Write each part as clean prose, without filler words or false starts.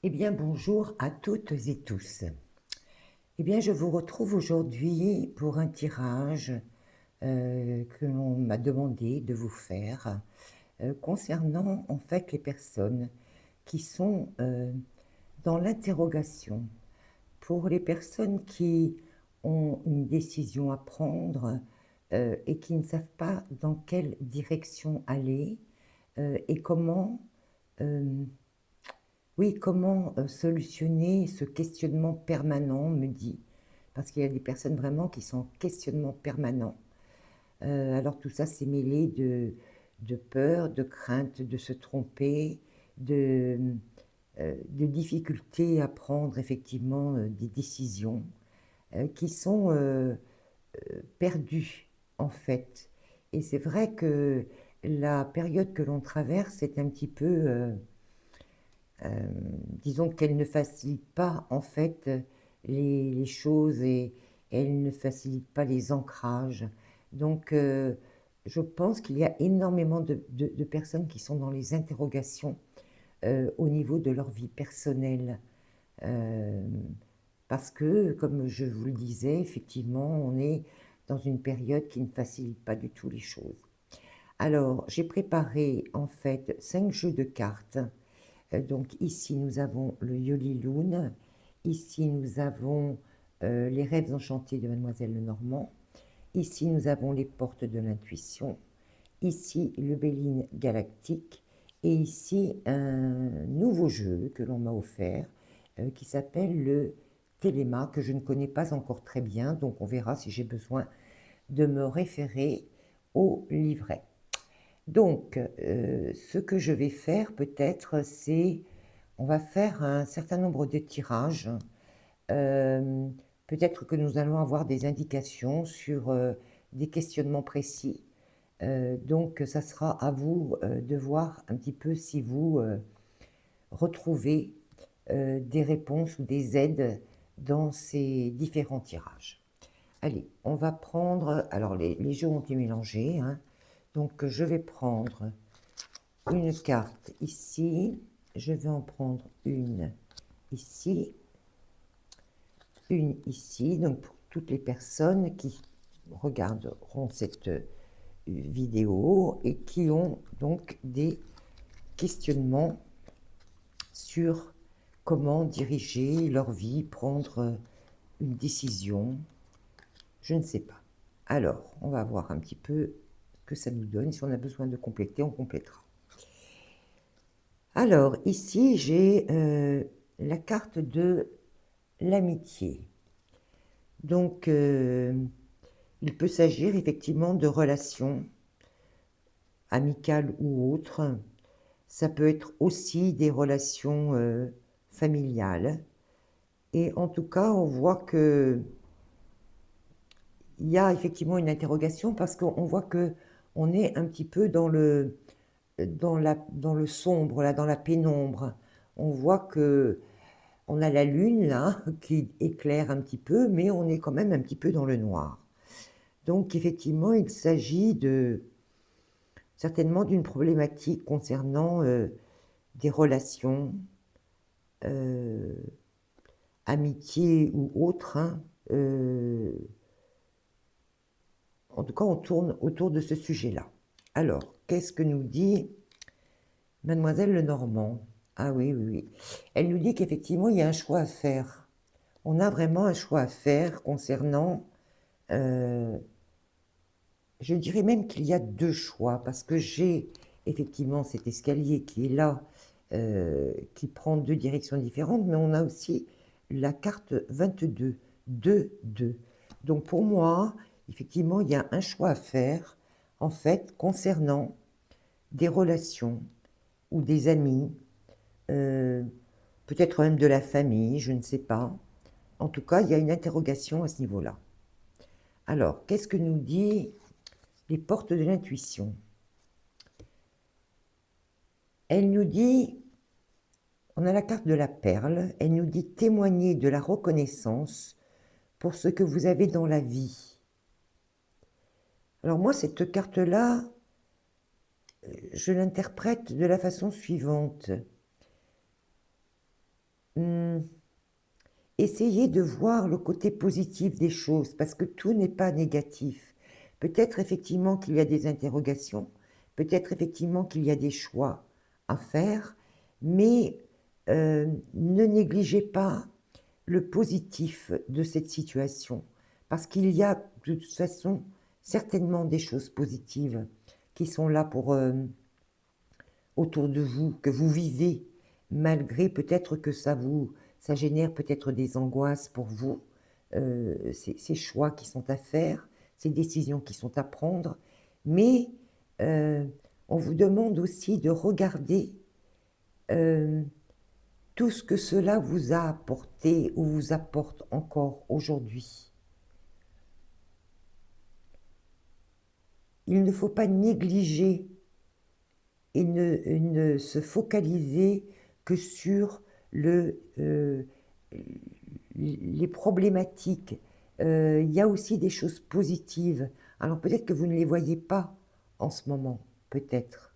Eh bien, bonjour à toutes et tous. Eh bien, je vous retrouve aujourd'hui pour un tirage que l'on m'a demandé de vous faire concernant en fait les personnes qui sont dans l'interrogation. Pour les personnes qui ont une décision à prendre et qui ne savent pas dans quelle direction aller et comment euh, oui, comment, solutionner ce questionnement permanent, me dit, parce qu'il y a des personnes vraiment qui sont en questionnement permanent. Alors tout ça, c'est mêlé de peur, de crainte de se tromper, de difficultés à prendre effectivement, des décisions, qui sont, perdues, en fait. Et c'est vrai que la période que l'on traverse est un petit peu, disons qu'elle ne facilite pas en fait les choses et elle ne facilite pas les ancrages. Donc je pense qu'il y a énormément de personnes qui sont dans les interrogations au niveau de leur vie personnelle. Euh, Parce que, comme je vous le disais, effectivement, on est dans une période qui ne facilite pas du tout les choses. Alors, j'ai préparé en fait 5 jeux de cartes. Donc ici, nous avons le Yoli-Loon. Ici, nous avons les rêves enchantés de Mademoiselle Lenormand. Ici, nous avons les portes de l'intuition. Ici, le Béline galactique. Et ici, un nouveau jeu que l'on m'a offert qui s'appelle le Téléma, que je ne connais pas encore très bien. Donc, on verra si j'ai besoin de me référer au livret. Donc, ce que je vais faire peut-être, c'est, on va faire un certain nombre de tirages. Euh, Peut-être que nous allons avoir des indications sur des questionnements précis. Donc, ça sera à vous de voir un petit peu si vous retrouvez des réponses ou des aides dans ces différents tirages. Allez, on va prendre, alors les jeux ont été mélangés, hein. Donc je vais prendre une carte ici, je vais en prendre une ici, une ici, donc pour toutes les personnes qui regarderont cette vidéo et qui ont donc des questionnements sur comment diriger leur vie, prendre une décision, je ne sais pas. Alors, on va voir un petit peu ce que ça nous donne. Si on a besoin de compléter, on complétera. Alors, ici, j'ai la carte de l'amitié. Donc, il peut s'agir effectivement de relations amicales ou autres. Ça peut être aussi des relations familiales. Et en tout cas, on voit que il y a effectivement une interrogation parce qu'on voit que on est un petit peu dans le sombre, là, dans la pénombre. On voit que on a la lune là qui éclaire un petit peu, mais on est quand même un petit peu dans le noir. Donc effectivement, il s'agit certainement d'une problématique concernant des relations, euh, amitié ou autres, hein. En tout cas, on tourne autour de ce sujet-là. Alors, qu'est-ce que nous dit Mademoiselle Lenormand? Ah oui, oui, oui. Elle nous dit qu'effectivement, il y a un choix à faire. On a vraiment un choix à faire concernant, euh, je dirais même qu'il y a 2 choix, parce que j'ai effectivement cet escalier qui est là, qui prend 2 directions différentes, mais on a aussi la carte 22, 2, 2. Donc pour moi, effectivement, il y a un choix à faire, en fait, concernant des relations ou des amis, euh, peut-être même de la famille, je ne sais pas. En tout cas, il y a une interrogation à ce niveau-là. Alors, qu'est-ce que nous dit les portes de l'intuition? Elle nous dit, on a la carte de la perle, elle nous dit témoigner de la reconnaissance pour ce que vous avez dans la vie. Alors moi, cette carte-là, je l'interprète de la façon suivante. Mmh, essayez de voir le côté positif des choses, parce que tout n'est pas négatif. Peut-être effectivement qu'il y a des interrogations, peut-être effectivement qu'il y a des choix à faire, mais ne négligez pas le positif de cette situation, parce qu'il y a de toute façon certainement des choses positives qui sont là pour autour de vous, que vous vivez, malgré peut-être que ça génère peut-être des angoisses pour vous, ces choix qui sont à faire, ces décisions qui sont à prendre, mais heu, on vous demande aussi de regarder, hem, tout ce que cela vous a apporté ou vous apporte encore aujourd'hui. Il ne faut pas négliger et ne se focaliser que sur les problématiques. Il y a aussi des choses positives. Alors peut-être que vous ne les voyez pas en ce moment, peut-être.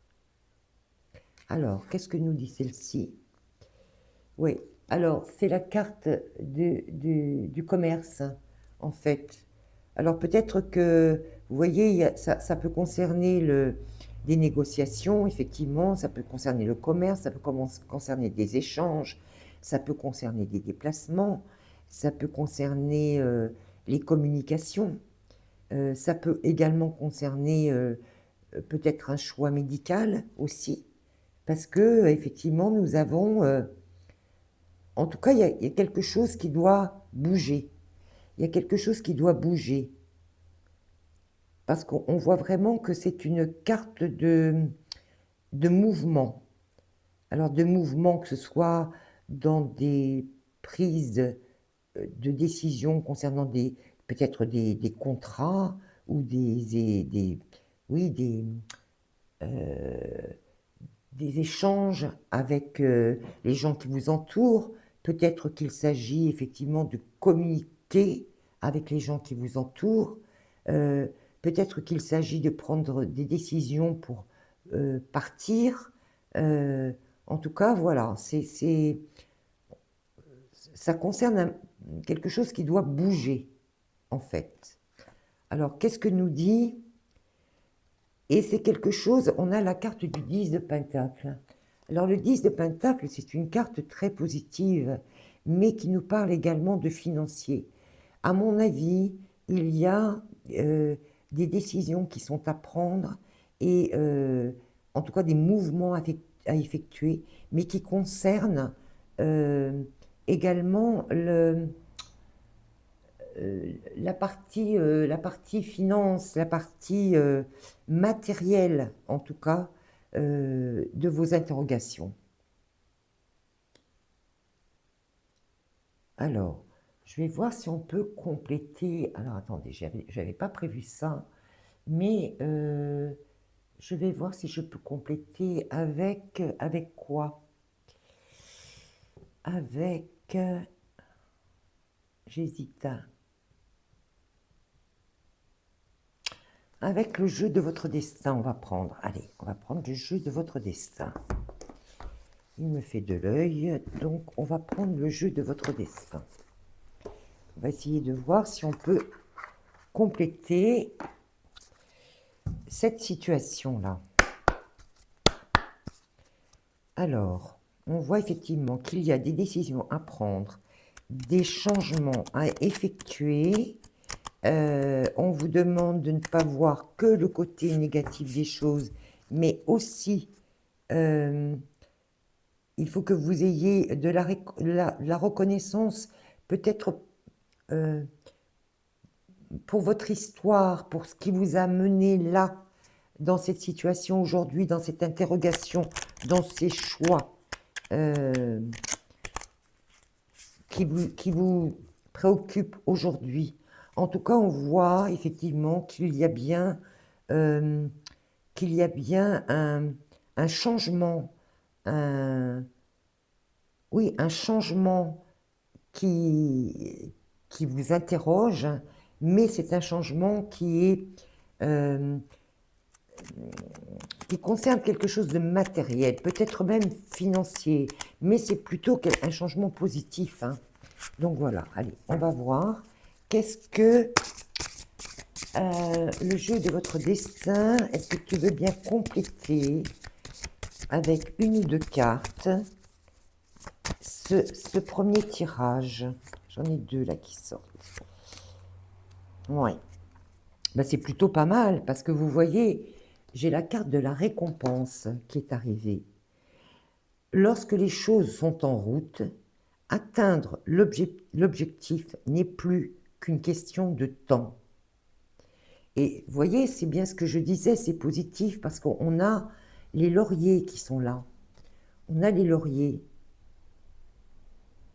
Alors, qu'est-ce que nous dit celle-ci? Oui, alors c'est la carte du commerce, en fait. Alors peut-être que, vous voyez, ça peut concerner des négociations, effectivement, ça peut concerner le commerce, ça peut concerner des échanges, ça peut concerner des déplacements, ça peut concerner les communications, ça peut également concerner peut-être un choix médical aussi, parce que effectivement, nous avons en tout cas, il y a quelque chose qui doit bouger. Il y a quelque chose qui doit bouger. Parce qu'on voit vraiment que c'est une carte de mouvement. Alors, de mouvement, que ce soit dans des prises de décision concernant peut-être des contrats ou oui, euh, des échanges avec les gens qui vous entourent. Peut-être qu'il s'agit effectivement de communiquer avec les gens qui vous entourent. Euh, Peut-être qu'il s'agit de prendre des décisions pour partir. Euh, En tout cas, voilà, ça concerne quelque chose qui doit bouger, en fait. Alors, qu'est-ce que nous dit? Et c'est quelque chose, on a la carte du 10 de Pentacle. Alors le 10 de Pentacle, c'est une carte très positive, mais qui nous parle également de financier. À mon avis, il y a des décisions qui sont à prendre et en tout cas des mouvements à effectuer, mais qui concernent également la partie finance, la partie matérielle, en tout cas, de vos interrogations. Alors, je vais voir si on peut compléter. Alors, attendez, j'avais pas prévu ça, mais je vais voir si je peux compléter avec quoi? Avec, j'hésite. Avec le jeu de votre destin, on va prendre. Allez, on va prendre le jeu de votre destin. Il me fait de l'œil, donc on va prendre le jeu de votre destin. On va essayer de voir si on peut compléter cette situation-là. Alors, on voit effectivement qu'il y a des décisions à prendre, des changements à effectuer. On vous demande de ne pas voir que le côté négatif des choses, mais aussi il faut que vous ayez de la reconnaissance, peut-être pour votre histoire, pour ce qui vous a mené là, dans cette situation aujourd'hui, dans cette interrogation, dans ces choix qui vous préoccupent aujourd'hui. En tout cas, on voit effectivement qu'il y a bien, euh, un changement, oui, un changement qui, qui vous interroge, mais c'est un changement qui est qui concerne quelque chose de matériel, peut-être même financier, mais c'est plutôt un changement positif, hein. Donc voilà, allez, on va voir. Qu'est-ce que le jeu de votre destin, est-ce que tu veux bien compléter avec une ou deux cartes ce premier tirage? J'en ai deux là qui sortent. Ouais. Ben, c'est plutôt pas mal parce que vous voyez, j'ai la carte de la récompense qui est arrivée. Lorsque les choses sont en route, atteindre l'objectif n'est plus qu'une question de temps. Et vous voyez, c'est bien ce que je disais, c'est positif parce qu'on a les lauriers qui sont là. On a les lauriers.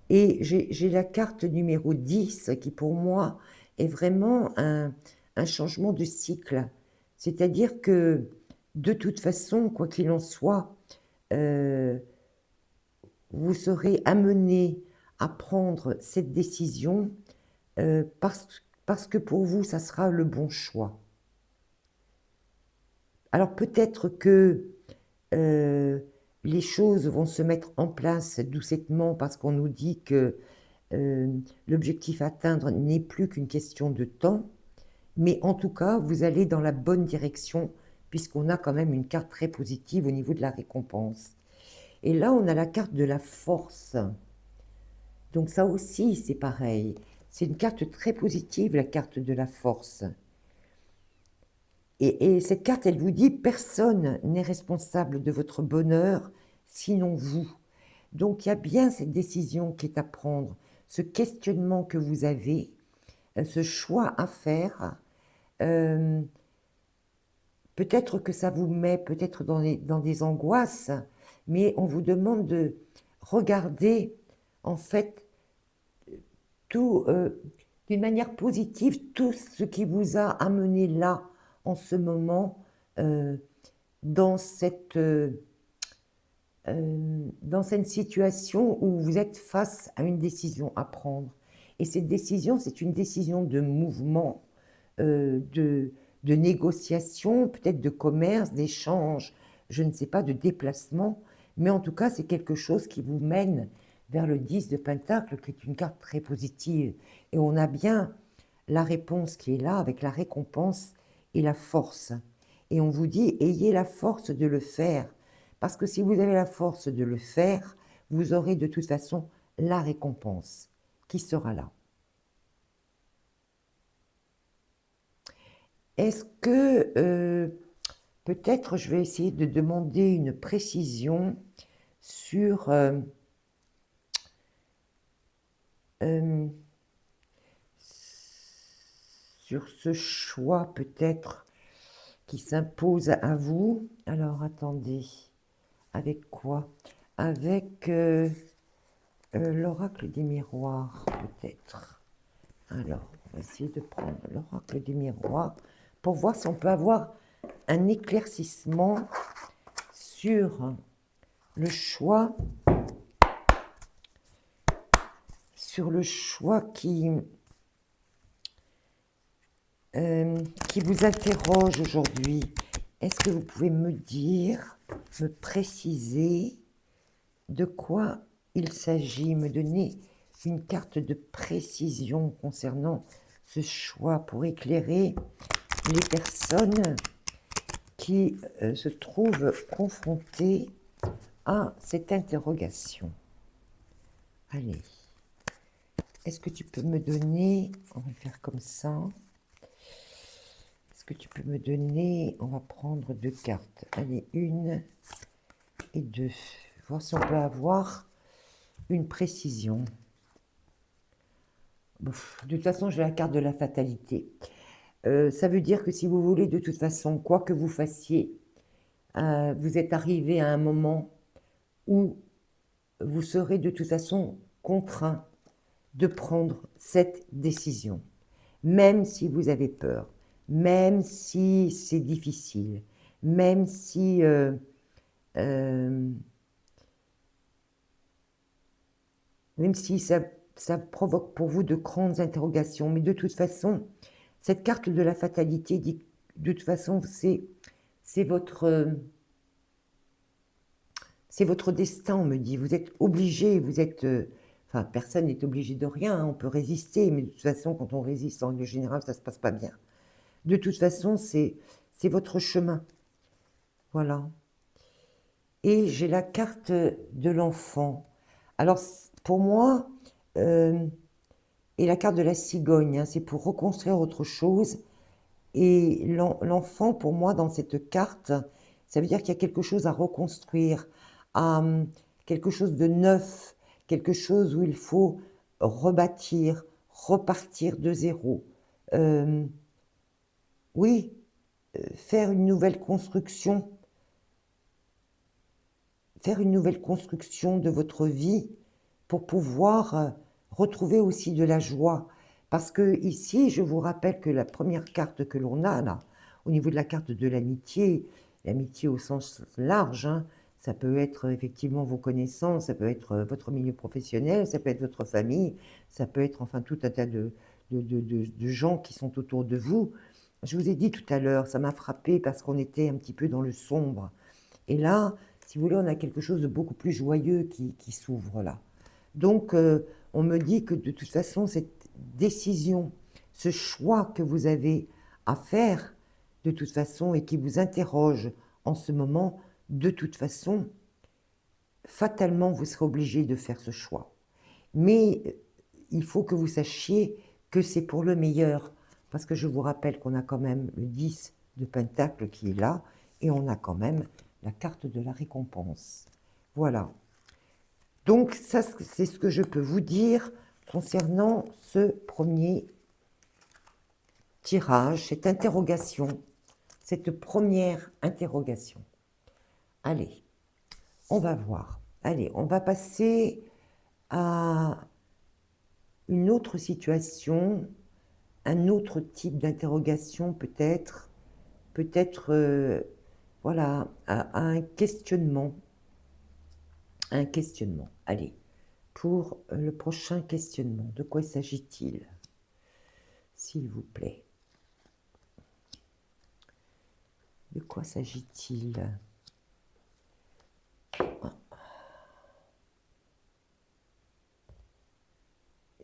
Et j'ai la carte numéro 10 qui pour moi est vraiment un changement de cycle. C'est-à-dire que de toute façon, quoi qu'il en soit, vous serez amené à prendre cette décision parce que pour vous, ça sera le bon choix. Alors peut-être que les choses vont se mettre en place doucettement parce qu'on nous dit que l'objectif à atteindre n'est plus qu'une question de temps, mais en tout cas, vous allez dans la bonne direction puisqu'on a quand même une carte très positive au niveau de la récompense. Et là, on a la carte de la force. Donc ça aussi, c'est pareil. C'est une carte très positive, la carte de la force. Et cette carte, elle vous dit, personne n'est responsable de votre bonheur, sinon vous. Donc il y a bien cette décision qui est à prendre, ce questionnement que vous avez, ce choix à faire. Peut-être que ça vous met peut-être dans des angoisses, mais on vous demande de regarder en fait tout d'une manière positive, tout ce qui vous a amené là en ce moment dans cette situation où vous êtes face à une décision à prendre. Et cette décision, c'est une décision de mouvement, de négociation, peut-être de commerce, d'échange, je ne sais pas, de déplacement, mais en tout cas, c'est quelque chose qui vous mène vers le 10 de Pentacle, qui est une carte très positive. Et on a bien la réponse qui est là, avec la récompense et la force. Et on vous dit, ayez la force de le faire. Parce que si vous avez la force de le faire, vous aurez de toute façon la récompense qui sera là. Est-ce que peut-être je vais essayer de demander une précision sur ce choix peut-être qui s'impose à vous. Alors attendez, avec quoi? Avec l'oracle des miroirs peut-être. Alors, on va essayer de prendre l'oracle des miroirs pour voir si on peut avoir un éclaircissement sur le choix qui vous interroge aujourd'hui. Est-ce que vous pouvez me dire, me préciser de quoi il s'agit, me donner une carte de précision concernant ce choix pour éclairer les personnes qui se trouvent confrontées à cette interrogation. Allez, est-ce que tu peux me donner, on va faire comme ça, est-ce que tu peux me donner, on va prendre deux cartes, allez, une et deux, voir si on peut avoir une précision. De toute façon, j'ai la carte de la fatalité. Ça veut dire que si vous voulez, de toute façon, quoi que vous fassiez, vous êtes arrivé à un moment où vous serez de toute façon contraint de prendre cette décision, même si vous avez peur, même si c'est difficile, même si ça provoque pour vous de grandes interrogations. Mais de toute façon, cette carte de la fatalité dit, de toute façon, c'est votre destin, on me dit. Vous êtes obligé, vous êtes... enfin, personne n'est obligé de rien, hein, on peut résister, mais de toute façon, quand on résiste, en règle générale, ça ne se passe pas bien. De toute façon, c'est votre chemin. Voilà. Et j'ai la carte de l'enfant. Alors, pour moi, et la carte de la cigogne, hein, c'est pour reconstruire autre chose. Et l'enfant, pour moi, dans cette carte, ça veut dire qu'il y a quelque chose à reconstruire, à, quelque chose de neuf, quelque chose où il faut rebâtir, repartir de zéro. Oui, faire une nouvelle construction de votre vie pour pouvoir retrouver aussi de la joie. Parce que ici, je vous rappelle que la première carte que l'on a là, au niveau de la carte de l'amitié au sens large, hein, ça peut être effectivement vos connaissances, ça peut être votre milieu professionnel, ça peut être votre famille, ça peut être enfin tout un tas de gens qui sont autour de vous. Je vous ai dit tout à l'heure, ça m'a frappé parce qu'on était un petit peu dans le sombre. Et là, si vous voulez, on a quelque chose de beaucoup plus joyeux qui s'ouvre là. Donc, on me dit que de toute façon, cette décision, ce choix que vous avez à faire, de toute façon, et qui vous interroge en ce moment, de toute façon, fatalement, vous serez obligé de faire ce choix. Mais il faut que vous sachiez que c'est pour le meilleur, parce que je vous rappelle qu'on a quand même le 10 de Pentacle qui est là, et on a quand même la carte de la récompense. Voilà. Donc ça, c'est ce que je peux vous dire concernant ce premier tirage, cette interrogation, cette première interrogation. Allez, on va voir. Allez, on va passer à une autre situation, un autre type d'interrogation peut-être, voilà, à un questionnement. Un questionnement. Allez, pour le prochain questionnement, de quoi s'agit-il? S'il vous plaît. De quoi s'agit-il? Il faut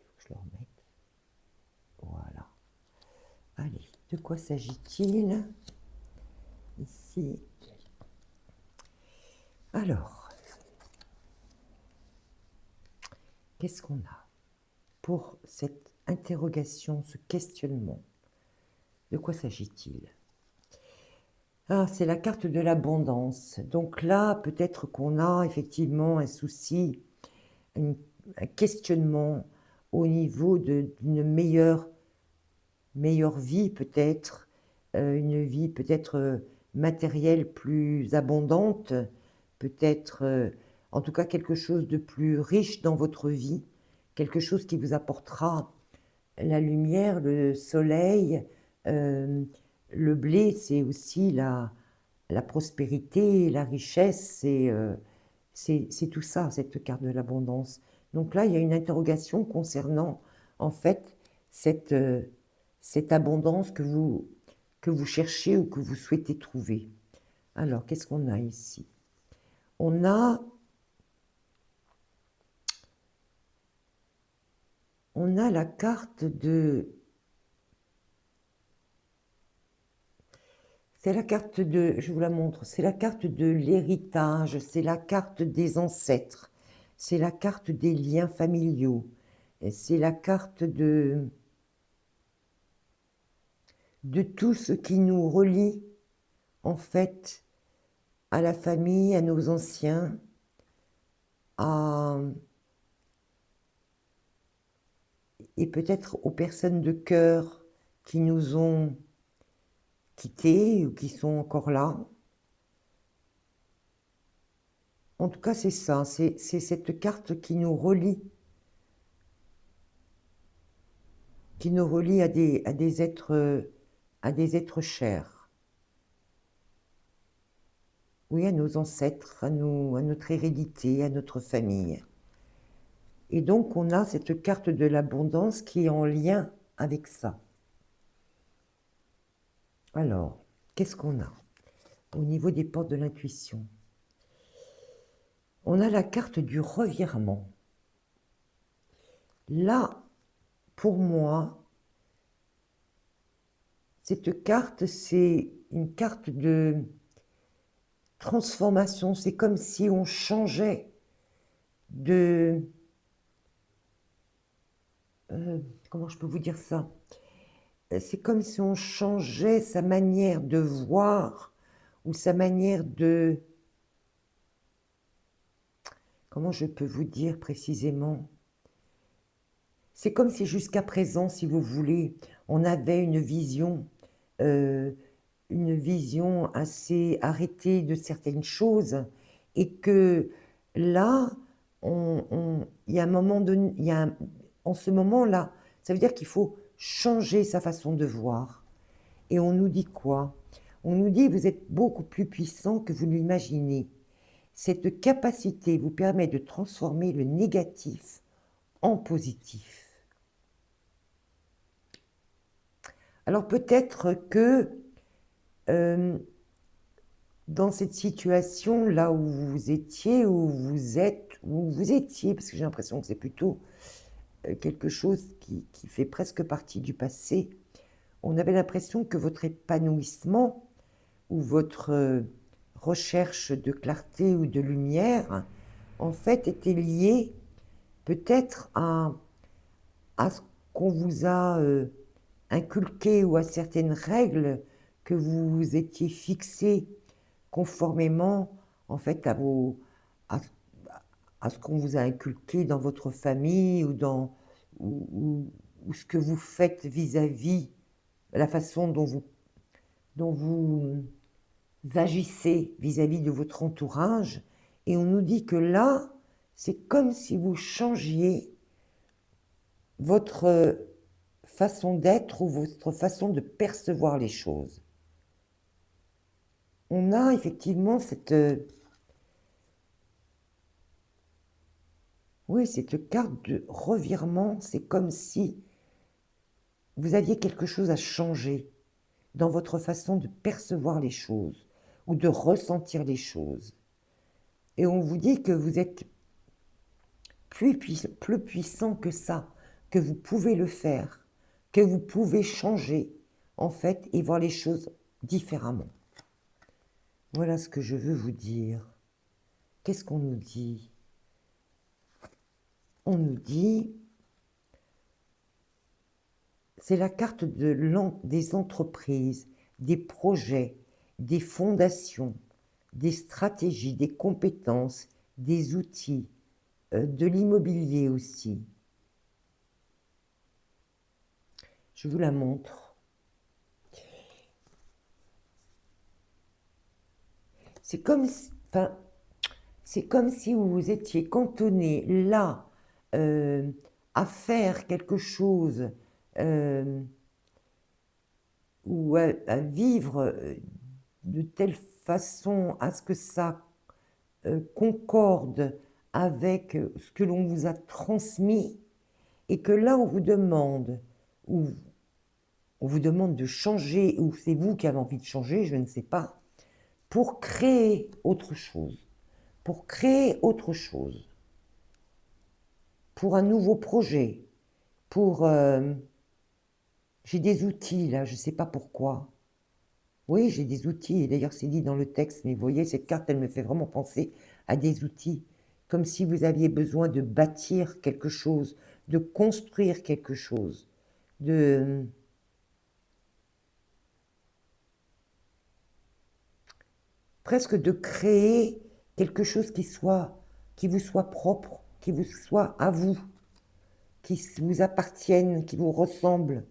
que je le remette. Voilà. Allez, de quoi s'agit-il? Ici. Alors, qu'est-ce qu'on a pour cette interrogation, ce questionnement? De quoi s'agit-il? Ah, c'est la carte de l'abondance. Donc là, peut-être qu'on a effectivement un souci, un questionnement au niveau d'une meilleure vie peut-être, une vie peut-être matérielle plus abondante, peut-être en tout cas quelque chose de plus riche dans votre vie, quelque chose qui vous apportera la lumière, le soleil, le blé, c'est aussi la prospérité, la richesse, c'est tout ça, cette carte de l'abondance. Donc là, il y a une interrogation concernant, en fait, cette abondance que vous cherchez ou que vous souhaitez trouver. Alors, qu'est-ce qu'on a ici? On a la carte de... C'est la carte de... Je vous la montre. C'est la carte de l'héritage, c'est la carte des ancêtres, c'est la carte des liens familiaux, c'est la carte de tout ce qui nous relie, en fait, à la famille, à nos anciens, et peut-être aux personnes de cœur qui nous ont quittés ou qui sont encore là. En tout cas, c'est ça, c'est cette carte qui nous relie à des êtres chers. Oui, à nos ancêtres, à notre hérédité, à notre famille. Et donc, on a cette carte de l'abondance qui est en lien avec ça. Alors, qu'est-ce qu'on a? au niveau des portes de l'intuition. On a la carte du revirement. Là, pour moi, cette carte, c'est une carte de transformation. C'est comme si on changeait de... comment je peux vous dire ça? C'est comme si on changeait sa manière de voir ou sa manière de... Comment je peux vous dire précisément? C'est comme si jusqu'à présent, si vous voulez, on avait euh, une vision assez arrêtée de certaines choses et que là, il y a un moment donné, en ce moment-là, ça veut dire qu'il faut changer sa façon de voir. Et on nous dit quoi? On nous dit vous êtes beaucoup plus puissant que vous ne l'imaginez. Cette capacité vous permet de transformer le négatif en positif. Alors peut-être que euh, dans cette situation là où vous étiez, où vous êtes, où vous étiez, parce que j'ai l'impression que c'est plutôt quelque chose qui fait presque partie du passé, on avait l'impression que votre épanouissement ou votre recherche de clarté ou de lumière, en fait, était lié peut-être à ce qu'on vous a inculqué ou à certaines règles que vous vous étiez fixées conformément en fait à, à ce qu'on vous a inculqué dans votre famille ou dans ou ce que vous faites vis-à-vis la façon dont vous agissez vis-à-vis de votre entourage. Et on nous dit que là, c'est comme si vous changiez votre façon d'être ou votre façon de percevoir les choses. On a effectivement cette carte de revirement. C'est comme si vous aviez quelque chose à changer dans votre façon de percevoir les choses ou de ressentir les choses. Et on vous dit que vous êtes plus puissant que ça, que vous pouvez le faire, que vous pouvez changer, en fait, et voir les choses différemment. Voilà ce que je veux vous dire. Qu'est-ce qu'on nous dit? On nous dit, c'est la carte des entreprises, des projets, des fondations, des stratégies, des compétences, des outils, de l'immobilier aussi. Je vous la montre. C'est comme si, enfin, c'est comme si vous étiez cantonné là à faire quelque chose ou à vivre de telle façon à ce que ça concorde avec ce que l'on vous a transmis et que là ou on vous demande de changer ou c'est vous qui avez envie de changer, je ne sais pas, pour créer autre chose, pour créer autre chose, pour un nouveau projet, pour... j'ai des outils là, je ne sais pas pourquoi. Oui, j'ai des outils, et d'ailleurs c'est dit dans le texte, mais vous voyez, cette carte, elle me fait vraiment penser à des outils, comme si vous aviez besoin de bâtir quelque chose, de construire quelque chose, presque de créer quelque chose qui vous soit propre, qui vous soit à vous, qui vous appartienne, qui vous ressemble.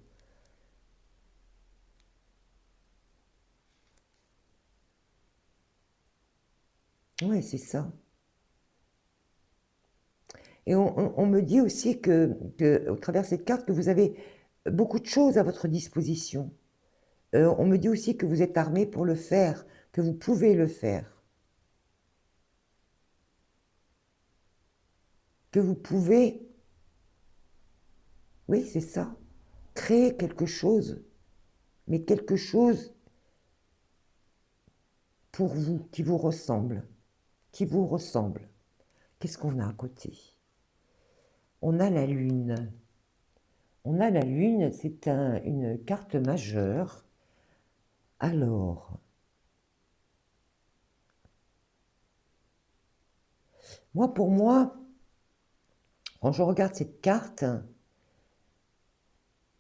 Oui, c'est ça. Et on me dit aussi au travers de cette carte, que vous avez beaucoup de choses à votre disposition. On me dit aussi que vous êtes armé pour le faire, que vous pouvez le faire, que vous pouvez, oui, c'est ça, créer quelque chose, mais quelque chose pour vous, qui vous ressemble. Qui vous ressemble. Qu'est-ce qu'on a à côté? On a la Lune. On a la Lune, c'est une carte majeure. Alors, pour moi, quand je regarde cette carte,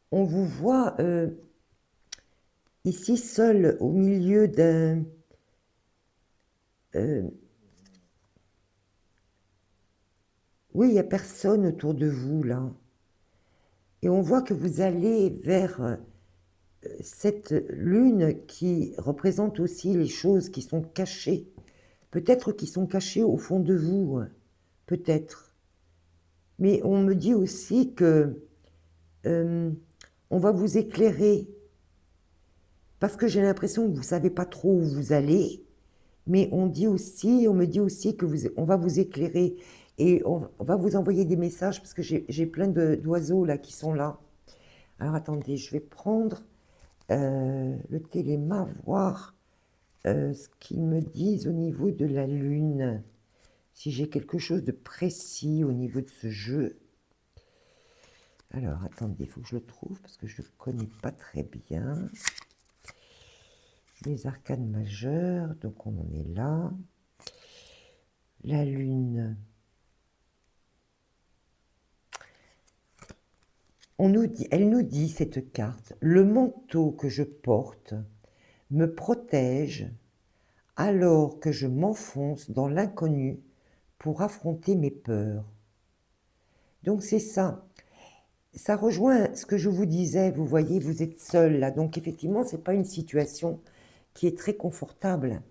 on vous voit ici seul au milieu d'un... oui, il n'y a personne autour de vous, là. Et on voit que vous allez vers cette lune qui représente aussi les choses qui sont cachées. Peut-être qui sont cachées au fond de vous, peut-être. Mais on me dit aussi que on va vous éclairer. Parce que j'ai l'impression que vous ne savez pas trop où vous allez. Mais on me dit aussi que on va vous éclairer. Et on va vous envoyer des messages parce que j'ai plein d'oiseaux là qui sont là. Alors attendez, je vais prendre le téléma, voir ce qu'ils me disent au niveau de la Lune. Si j'ai quelque chose de précis au niveau de ce jeu. Alors attendez, il faut que je le trouve parce que je ne le connais pas très bien. Les arcanes majeures, donc on en est là. La Lune. Elle nous dit, cette carte, le manteau que je porte me protège alors que je m'enfonce dans l'inconnu pour affronter mes peurs. Donc c'est ça. Ça rejoint ce que je vous disais, vous voyez, vous êtes seul là. Donc effectivement, ce n'est pas une situation qui est très confortable.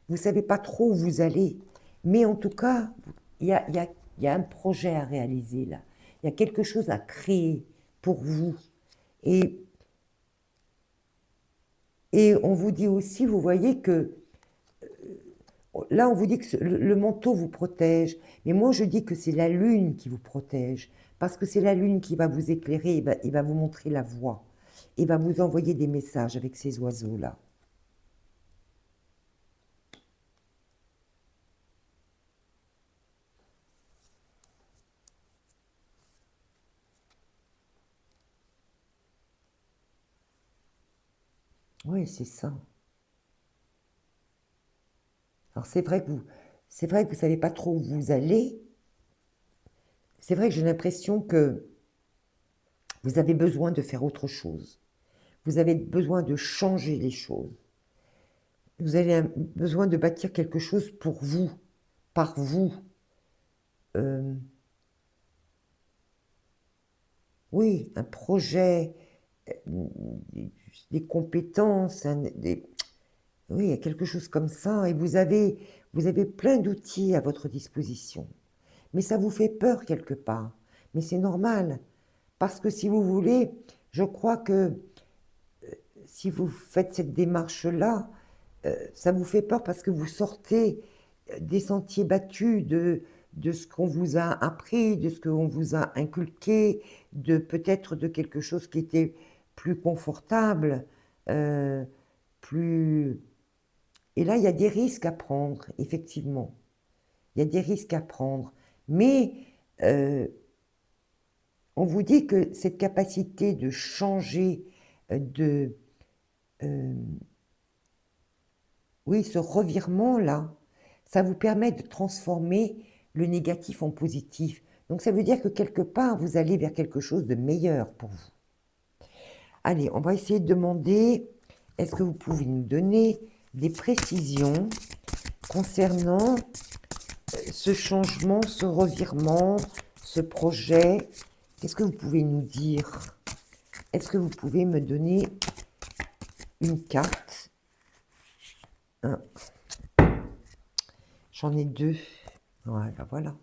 Vous ne savez pas trop où vous allez. Mais en tout cas, il y a un projet à réaliser là. Il y a quelque chose à créer pour vous. Et on vous dit aussi, vous voyez que là, on vous dit que le manteau vous protège. Mais moi, je dis que c'est la lune qui vous protège. Parce que c'est la lune qui va vous éclairer, il va vous montrer la voie. Il va vous envoyer des messages avec ces oiseaux-là. Oui, c'est ça. Alors c'est vrai que vous ne savez pas trop où vous allez. C'est vrai que j'ai l'impression que vous avez besoin de faire autre chose. Vous avez besoin de changer les choses. Vous avez besoin de bâtir quelque chose pour vous, par vous. Oui, un projet, des compétences, oui, il y a quelque chose comme ça. Et vous avez plein d'outils à votre disposition. Mais ça vous fait peur quelque part. Mais c'est normal. Parce que si vous voulez, je crois que si vous faites cette démarche-là, ça vous fait peur parce que vous sortez des sentiers battus de ce qu'on vous a appris, de ce qu'on vous a inculqué, peut-être de quelque chose qui était plus confortable, plus... Et là, il y a des risques à prendre, effectivement. Il y a des risques à prendre. Mais on vous dit que cette capacité de changer, oui, ce revirement-là, ça vous permet de transformer le négatif en positif. Donc ça veut dire que quelque part, vous allez vers quelque chose de meilleur pour vous. Allez, on va essayer de demander, est-ce que vous pouvez nous donner des précisions concernant ce changement, ce revirement, ce projet? Qu'est-ce que vous pouvez nous dire? Est-ce que vous pouvez me donner une carte? J'en ai deux. Voilà, voilà.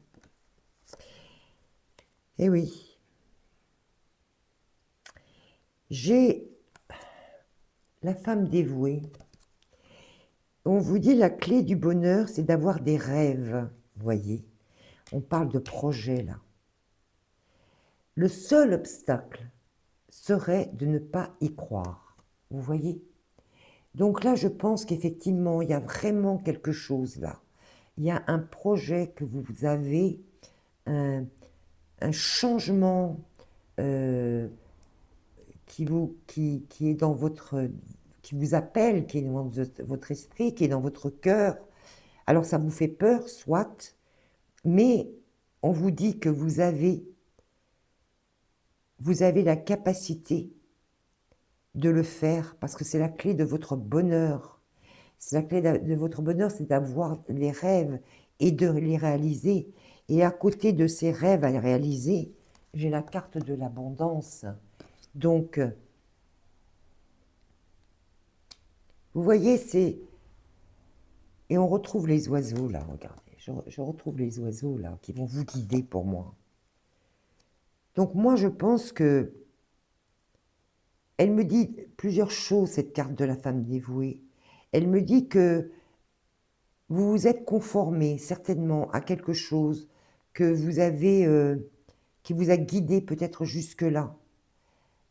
Eh oui. J'ai la femme dévouée. On vous dit la clé du bonheur, c'est d'avoir des rêves, voyez. On parle de projet là. Le seul obstacle serait de ne pas y croire, vous voyez. Donc là, je pense qu'effectivement, il y a vraiment quelque chose là. Il y a un projet que vous avez, un, un changement euh, qui est dans votre, qui vous appelle, qui est dans votre esprit, qui est dans votre cœur. Alors ça vous fait peur, soit, mais on vous dit que vous avez la capacité de le faire parce que c'est la clé de votre bonheur. C'est la clé de votre bonheur, c'est d'avoir les rêves et de les réaliser. Et à côté de ces rêves à réaliser, j'ai la carte de l'abondance. Donc, vous voyez, c'est... Et on retrouve les oiseaux, là, regardez. Je retrouve les oiseaux, là, qui vont vous guider pour moi. Donc, moi, je pense que... Elle me dit plusieurs choses, cette carte de la femme dévouée. Elle me dit que vous vous êtes conformé certainement à quelque chose que vous avez, qui vous a guidé peut-être jusque-là.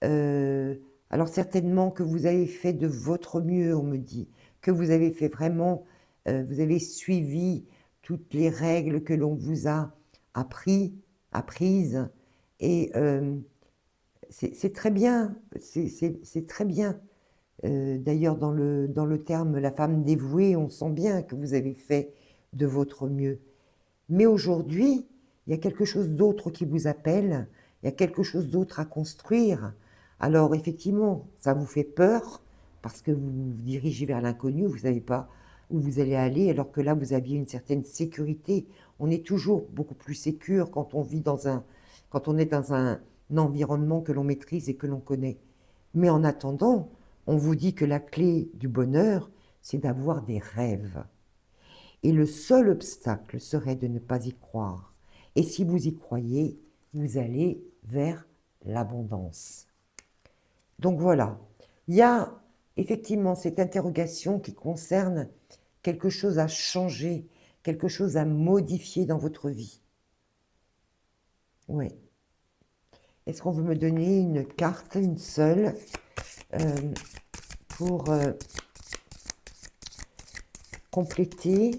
Euh, alors certainement que vous avez fait de votre mieux, on me dit, que vous avez fait vraiment, vous avez suivi toutes les règles que l'on vous a apprises, et c'est très bien, c'est très bien. D'ailleurs, dans le terme la femme dévouée, on sent bien que vous avez fait de votre mieux. Mais aujourd'hui, il y a quelque chose d'autre qui vous appelle, il y a quelque chose d'autre à construire. Alors effectivement, ça vous fait peur parce que vous vous dirigez vers l'inconnu, vous ne savez pas où vous allez aller, alors que là, vous aviez une certaine sécurité. On est toujours beaucoup plus sécure quand on vit quand on est dans un environnement que l'on maîtrise et que l'on connaît. Mais en attendant, on vous dit que la clé du bonheur, c'est d'avoir des rêves. Et le seul obstacle serait de ne pas y croire. Et si vous y croyez, vous allez vers l'abondance. Donc voilà, il y a effectivement cette interrogation qui concerne quelque chose à changer, quelque chose à modifier dans votre vie. Oui. Est-ce qu'on veut me donner une carte, une seule, euh, pour compléter?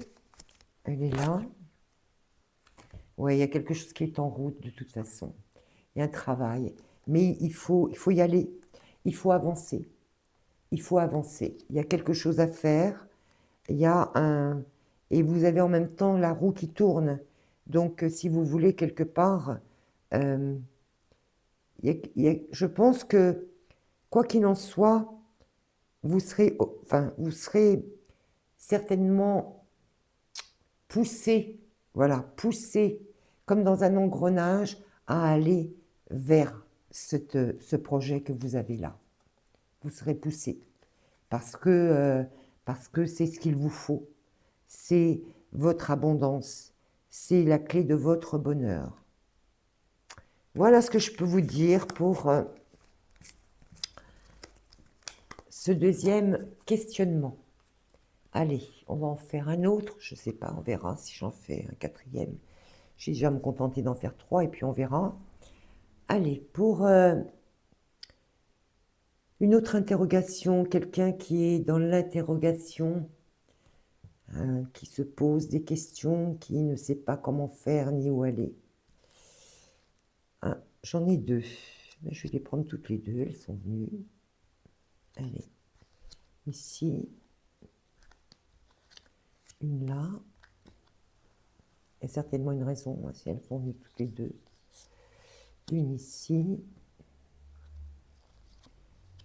Elle est là. Oui, il y a quelque chose qui est en route de toute façon. Il y a un travail. Mais il faut y aller. Il faut avancer. Il faut avancer. Il y a quelque chose à faire. Il y a un... Et vous avez en même temps la roue qui tourne. Donc, si vous voulez quelque part, euh, je pense que, quoi qu'il en soit, vous serez certainement poussé, voilà, poussé, comme dans un engrenage, à aller vers ce projet que vous avez là. Vous serez poussé parce que c'est ce qu'il vous faut. C'est votre abondance. C'est la clé de votre bonheur. Voilà ce que je peux vous dire pour ce deuxième questionnement. Allez, on va en faire un autre. Je ne sais pas, on verra si j'en fais un quatrième. J'ai déjà me contenter d'en faire 3 et puis on verra. Allez, pour une autre interrogation, quelqu'un qui est dans l'interrogation, qui se pose des questions, qui ne sait pas comment faire ni où aller. Ah, j'en ai 2. Je vais les prendre toutes les 2, elles sont venues. Allez, ici, une là. Il y a certainement une raison si elles sont venues toutes les 2. Une ici,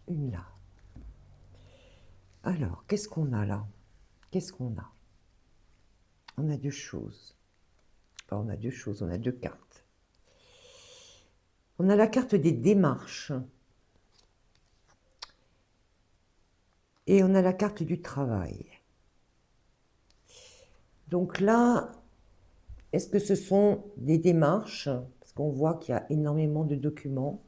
une là. Alors, qu'est-ce qu'on a là? Qu'est-ce qu'on a? On a 2 choses. Enfin, on a 2 choses, on a 2 cartes. On a la carte des démarches. Et on a la carte du travail. Donc là, est-ce que ce sont des démarches? Parce qu'on voit qu'il y a énormément de documents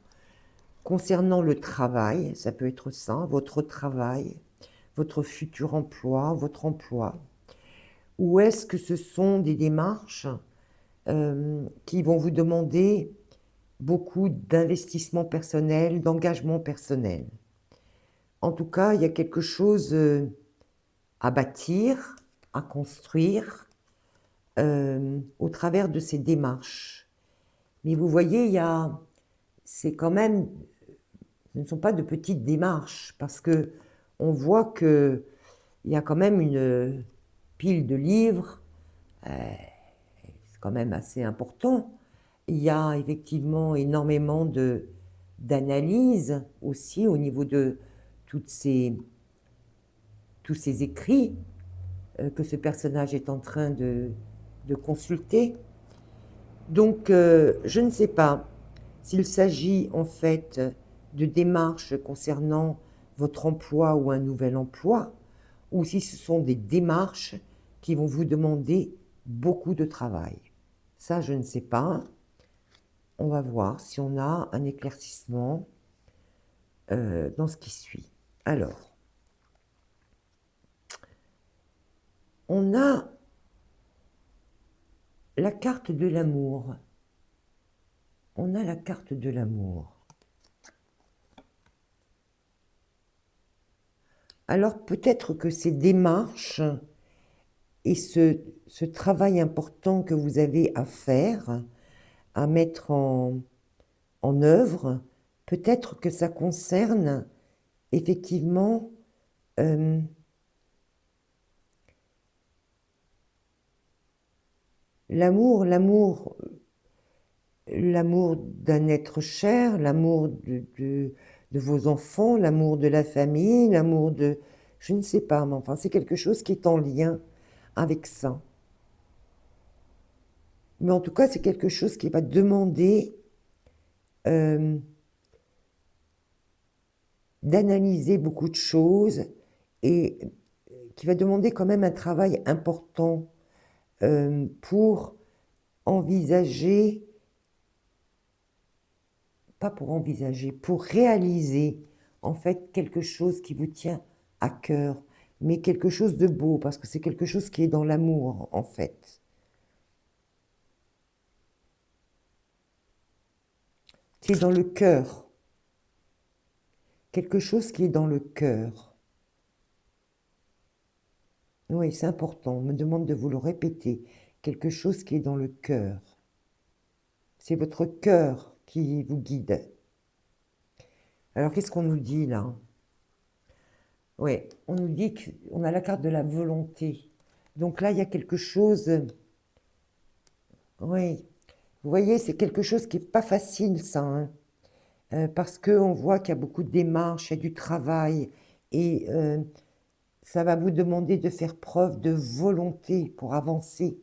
concernant le travail. Ça peut être ça, votre travail, votre futur emploi, votre emploi. Ou est-ce que ce sont des démarches qui vont vous demander beaucoup d'investissement personnel, d'engagement personnel? En tout cas, il y a quelque chose à bâtir, à construire au travers de ces démarches. Mais vous voyez, c'est quand même, ce ne sont pas de petites démarches parce que on voit que il y a quand même une pile de livres, c'est quand même assez important. Il y a effectivement énormément d'analyses aussi au niveau de toutes ces, tous ces écrits que ce personnage est en train de consulter. Donc, je ne sais pas s'il s'agit en fait de démarches concernant votre emploi ou un nouvel emploi, ou si ce sont des démarches qui vont vous demander beaucoup de travail. Ça, je ne sais pas. On va voir si on a un éclaircissement dans ce qui suit. Alors, on a la carte de l'amour. On a la carte de l'amour. Alors peut-être que ces démarches et ce travail important que vous avez à faire, à mettre en œuvre, peut-être que ça concerne effectivement l'amour, l'amour d'un être cher, l'amour de vos enfants, l'amour de la famille, l'amour de... Je ne sais pas, mais enfin, c'est quelque chose qui est en lien avec ça. Mais en tout cas, c'est quelque chose qui va demander d'analyser beaucoup de choses et qui va demander quand même un travail important pour envisager, pas pour envisager, pour réaliser en fait quelque chose qui vous tient à cœur, mais quelque chose de beau, parce que c'est quelque chose qui est dans l'amour en fait. Qui est dans le cœur. Quelque chose qui est dans le cœur. Oui, c'est important. On me demande de vous le répéter. Quelque chose qui est dans le cœur. C'est votre cœur qui vous guide. Alors, qu'est-ce qu'on nous dit là? Oui, on nous dit qu'on a la carte de la volonté. Donc là, il y a quelque chose... Oui, vous voyez, c'est quelque chose qui n'est pas facile, ça. Hein. Parce qu'on voit qu'il y a beaucoup de démarches, il y a du travail. Et ça va vous demander de faire preuve de volonté pour avancer.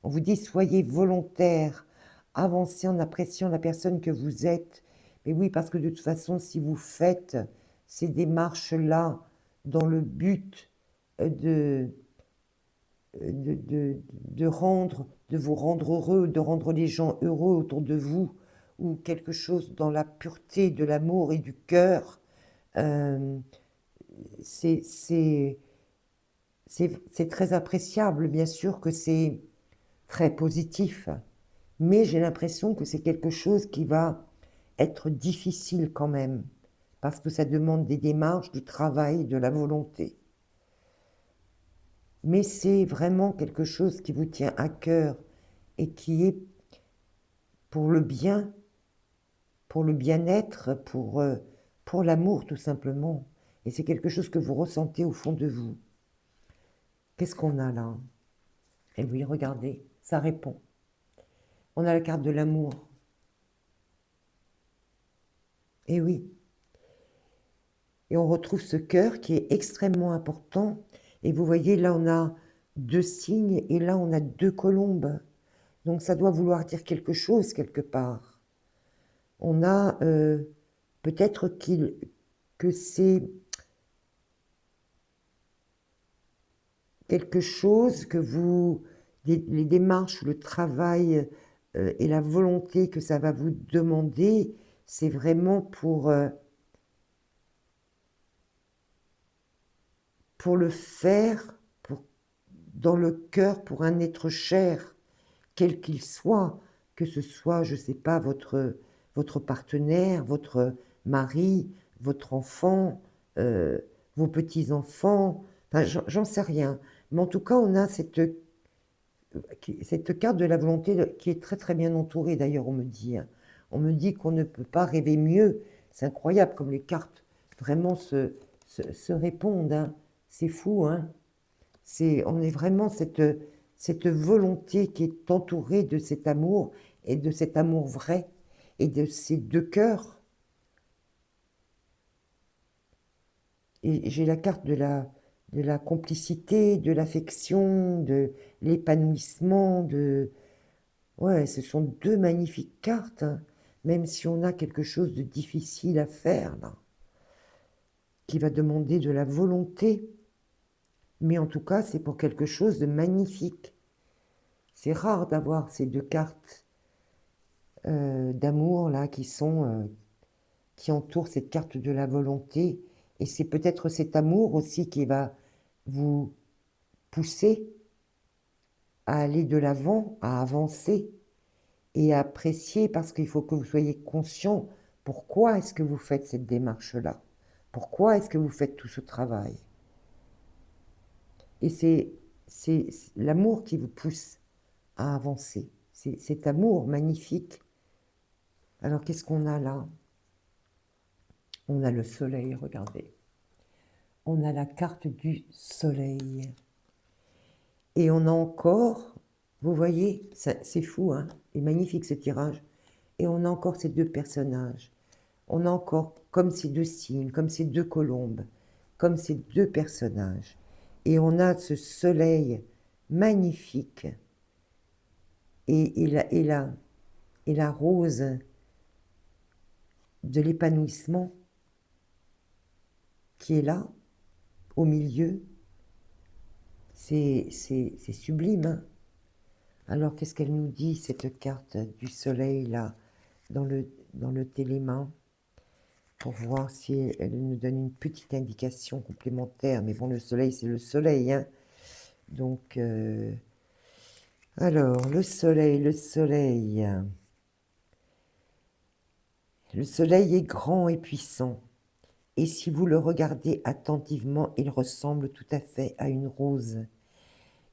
On vous dit, soyez volontaire, avancez en appréciant la personne que vous êtes. Mais oui, parce que de toute façon, si vous faites ces démarches-là dans le but de, de vous rendre heureux, de rendre les gens heureux autour de vous, ou quelque chose dans la pureté de l'amour et du cœur, euh, c'est très appréciable, bien sûr que c'est très positif, mais j'ai l'impression que c'est quelque chose qui va être difficile quand même, parce que ça demande des démarches, du travail, de la volonté. Mais c'est vraiment quelque chose qui vous tient à cœur et qui est pour le bien, pour le bien-être, pour l'amour tout simplement. Et c'est quelque chose que vous ressentez au fond de vous. Qu'est-ce qu'on a là? Et oui, regardez, ça répond. On a la carte de l'amour. Et oui. Et on retrouve ce cœur qui est extrêmement important. Et vous voyez, là, on a 2 signes et là, on a 2 colombes. Donc, ça doit vouloir dire quelque chose quelque part. On a peut-être que c'est quelque chose que les démarches, le travail et la volonté que ça va vous demander, c'est vraiment pour le faire dans le cœur pour un être cher, quel qu'il soit, que ce soit, je ne sais pas, votre partenaire, votre mari, votre enfant, euh, vos petits-enfants, enfin, j'en sais rien. Mais en tout cas, on a cette carte de la volonté qui est très très bien entourée, d'ailleurs, on me dit, hein. On me dit qu'on ne peut pas rêver mieux. C'est incroyable comme les cartes vraiment se répondent, hein. C'est fou, hein. On est vraiment cette volonté qui est entourée de cet amour, et de cet amour vrai, et de ces deux cœurs. Et j'ai la carte de la complicité, de l'affection, de l'épanouissement, Ouais, ce sont deux magnifiques cartes, hein. Même si on a quelque chose de difficile à faire, là, qui va demander de la volonté, mais en tout cas, c'est pour quelque chose de magnifique. C'est rare d'avoir ces deux cartes d'amour, là, qui entourent cette carte de la volonté, et c'est peut-être cet amour aussi qui va vous pousser à aller de l'avant, à avancer et à apprécier, parce qu'il faut que vous soyez conscient pourquoi est-ce que vous faites cette démarche-là, pourquoi est-ce que vous faites tout ce travail. Et c'est l'amour qui vous pousse à avancer, c'est cet amour magnifique. Alors qu'est-ce qu'on a là? On a le soleil, regardez. On a la carte du soleil. Et on a encore, vous voyez, c'est fou, hein, et magnifique ce tirage. Et on a encore ces deux personnages. On a encore comme ces deux cygnes, comme ces deux colombes, comme ces deux personnages. Et on a ce soleil magnifique et la rose de l'épanouissement qui est là, au milieu. C'est sublime, hein. Alors, qu'est-ce qu'elle nous dit, cette carte du soleil, là, dans le télémain, pour voir si elle nous donne une petite indication complémentaire. Mais bon, le soleil, c'est le soleil, hein. Donc, alors, le soleil. Le soleil est grand et puissant. Et si vous le regardez attentivement, il ressemble tout à fait à une rose.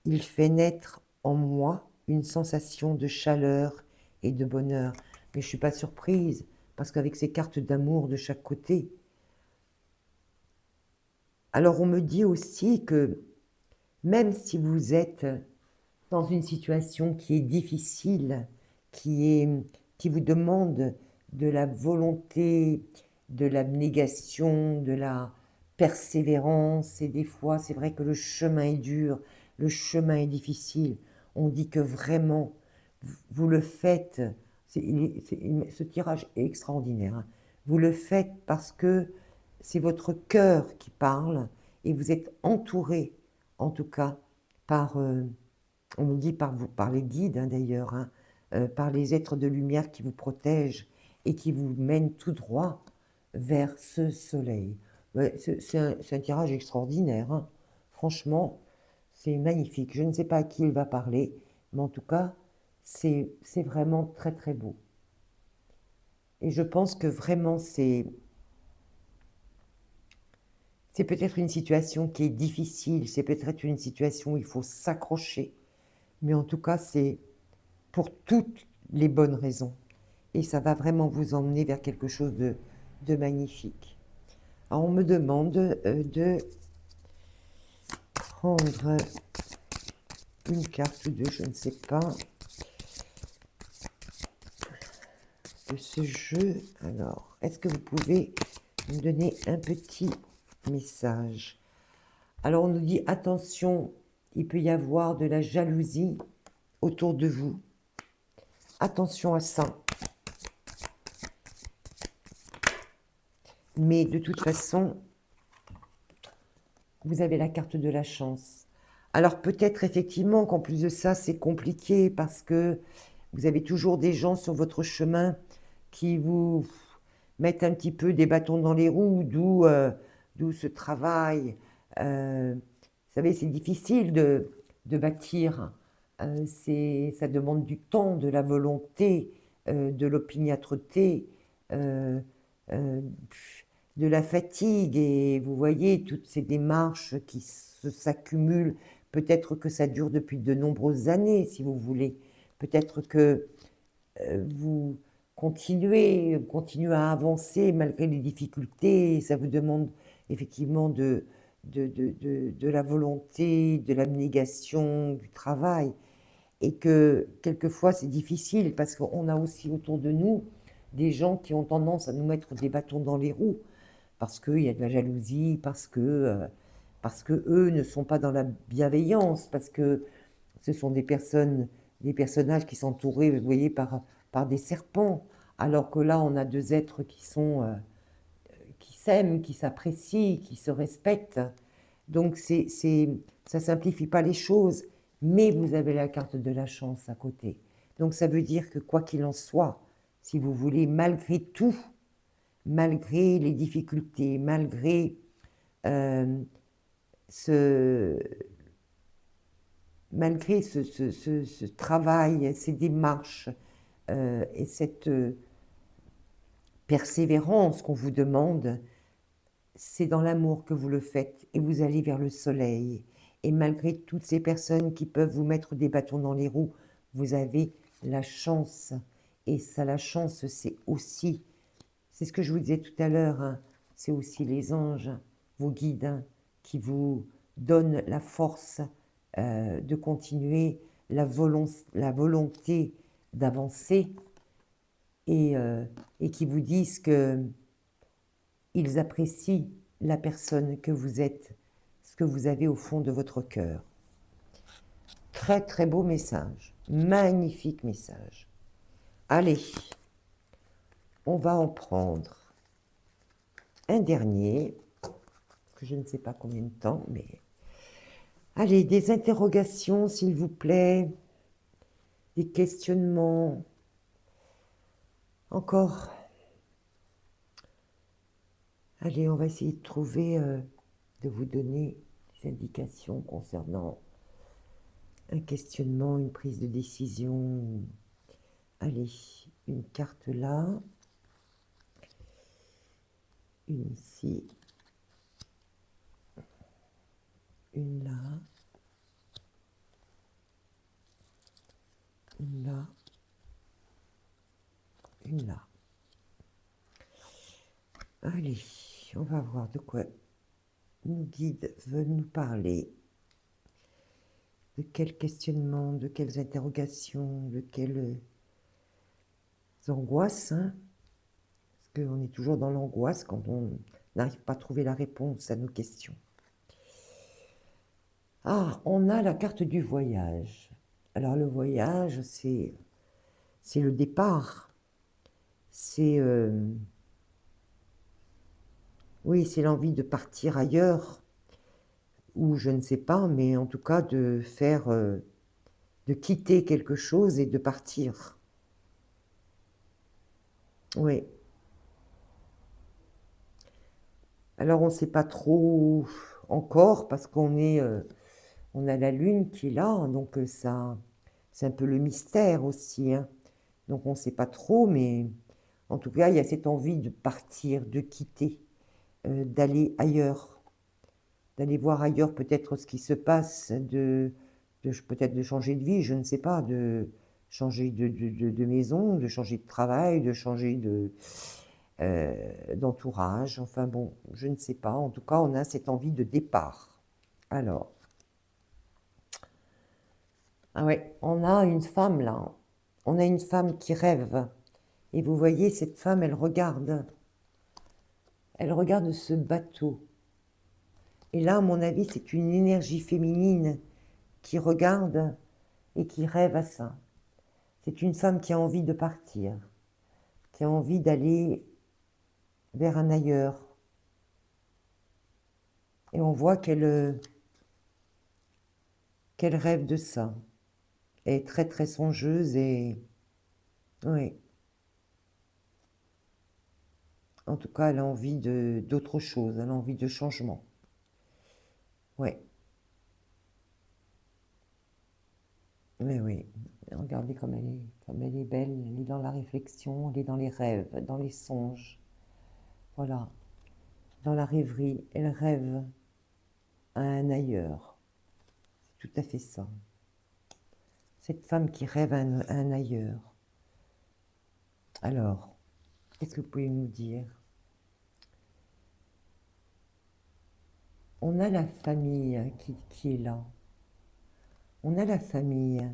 Il fait naître en moi une sensation de chaleur et de bonheur. Mais je ne suis pas surprise, parce qu'avec ces cartes d'amour de chaque côté. Alors on me dit aussi que même si vous êtes dans une situation qui est difficile, qui vous demande de la volonté, de l'abnégation, de la persévérance, et des fois c'est vrai que le chemin est dur, le chemin est difficile, on dit que vraiment vous le faites, ce tirage est extraordinaire, hein. Vous le faites parce que c'est votre cœur qui parle, et vous êtes entouré, en tout cas, par, on nous dit par les guides, hein, d'ailleurs, hein, par les êtres de lumière qui vous protègent et qui vous mènent tout droit vers ce soleil. Ouais, c'est un tirage extraordinaire, hein. Franchement, c'est magnifique. Je ne sais pas à qui il va parler, mais en tout cas, c'est vraiment très très beau. Et je pense que vraiment, c'est peut-être une situation qui est difficile, c'est peut-être une situation où il faut s'accrocher, mais en tout cas, c'est pour toutes les bonnes raisons. Et ça va vraiment vous emmener vers quelque chose de magnifique. Alors, on me demande de prendre une carte ou deux, je ne sais pas, de ce jeu. Alors, est-ce que vous pouvez me donner un petit message? Alors, on nous dit, attention, il peut y avoir de la jalousie autour de vous. Attention à ça. Mais de toute façon, vous avez la carte de la chance. Alors peut-être effectivement qu'en plus de ça, c'est compliqué parce que vous avez toujours des gens sur votre chemin qui vous mettent un petit peu des bâtons dans les roues, d'où ce travail. Vous savez, c'est difficile de bâtir. Ça demande du temps, de la volonté, de l'opiniâtreté, euh, de la fatigue et vous voyez toutes ces démarches qui s'accumulent. Peut-être que ça dure depuis de nombreuses années, si vous voulez. Peut-être que vous continuez à avancer malgré les difficultés. Et ça vous demande effectivement de la volonté, de l'abnégation, du travail. Et que quelquefois c'est difficile parce qu'on a aussi autour de nous des gens qui ont tendance à nous mettre des bâtons dans les roues parce qu'il y a de la jalousie, parce que eux ne sont pas dans la bienveillance, parce que ce sont des personnages qui sont entourés, vous voyez, par des serpents, alors que là, on a deux êtres qui s'aiment, qui s'apprécient, qui se respectent. Donc, ça simplifie pas les choses, mais vous avez la carte de la chance à côté. Donc, ça veut dire que quoi qu'il en soit, si vous voulez, malgré tout, malgré les difficultés, malgré euh, ce, malgré ce travail, ces démarches et cette persévérance qu'on vous demande, c'est dans l'amour que vous le faites et vous allez vers le soleil. Et malgré toutes ces personnes qui peuvent vous mettre des bâtons dans les roues, vous avez la chance. Et ça, la chance, c'est aussi, c'est ce que je vous disais tout à l'heure, hein, c'est aussi les anges, vos guides, hein, qui vous donnent la force de continuer, la volonté d'avancer et qui vous disent que ils apprécient la personne que vous êtes, ce que vous avez au fond de votre cœur. Très très beau message, magnifique message. Allez, on va en prendre un dernier, que je ne sais pas combien de temps, mais... Allez, des interrogations s'il vous plaît, des questionnements. Encore. Allez, on va essayer de trouver, de vous donner des indications concernant un questionnement, une prise de décision. Allez, une carte là, une ici, une là, une là, une là. Allez, on va voir de quoi nos guides veulent nous parler. De quels questionnements, de quelles interrogations, de quelles angoisses, hein, parce qu'on est toujours dans l'angoisse quand on n'arrive pas à trouver la réponse à nos questions. Ah, on a la carte du voyage. Alors le voyage, c'est le départ. Oui, c'est l'envie de partir ailleurs, ou je ne sais pas, mais en tout cas de quitter quelque chose et de partir. Oui. Alors on ne sait pas trop encore parce on a la lune qui est là, donc ça, c'est un peu le mystère aussi, hein. Donc on ne sait pas trop, mais en tout cas il y a cette envie de partir, de quitter, d'aller ailleurs, d'aller voir ailleurs peut-être ce qui se passe, peut-être de changer de vie, je ne sais pas, de changer de maison, de changer de travail, de changer d'entourage, enfin bon, je ne sais pas. En tout cas, on a cette envie de départ. Alors, ah ouais, on a une femme là. On a une femme qui rêve. Et vous voyez, cette femme, elle regarde ce bateau. Et là, à mon avis, c'est une énergie féminine qui regarde et qui rêve à ça. C'est une femme qui a envie de partir, qui a envie d'aller vers un ailleurs. Et on voit qu'elle rêve de ça. Elle est très très songeuse et... Oui. En tout cas, elle a envie d'autre chose, elle a envie de changement. Oui. Oui, oui. Regardez comme elle est belle, elle est dans la réflexion, elle est dans les rêves, dans les songes. Voilà. dans la rêverie, elle rêve à un ailleurs. C'est tout à fait ça. Cette femme qui rêve à un ailleurs. Alors, qu'est-ce que vous pouvez nous dire? On a la famille qui est là. On a la famille.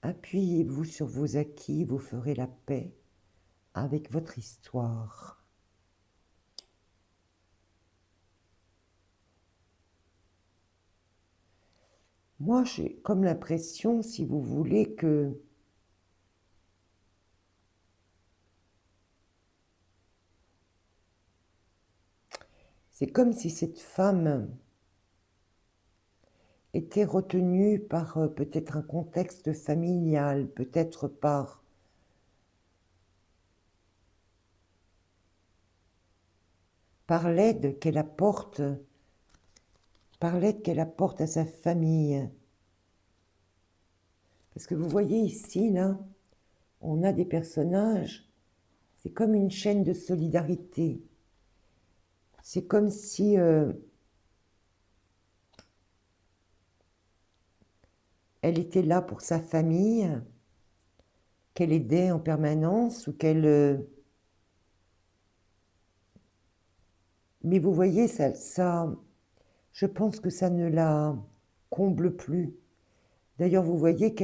Appuyez-vous sur vos acquis, vous ferez la paix avec votre histoire. Moi, j'ai comme l'impression, si vous voulez, que c'est comme si cette femme était retenue par peut-être un contexte familial, peut-être par l'aide qu'elle apporte, par l'aide qu'elle apporte à sa famille. Parce que vous voyez ici, là, on a des personnages, c'est comme une chaîne de solidarité. C'est comme si elle était là pour sa famille, qu'elle aidait en permanence, ou qu'elle... mais vous voyez, je pense que ça ne la comble plus. D'ailleurs, vous voyez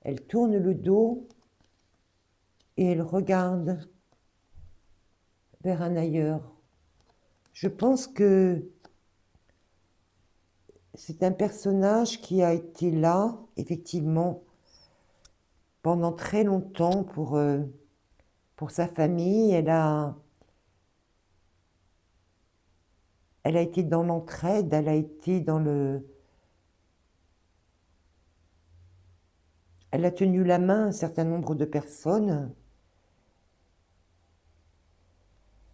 elle tourne le dos et elle regarde vers un ailleurs. Je pense que c'est un personnage qui a été là, effectivement, pendant très longtemps pour sa famille. Elle a été dans l'entraide, elle a été dans le... Elle a tenu la main à un certain nombre de personnes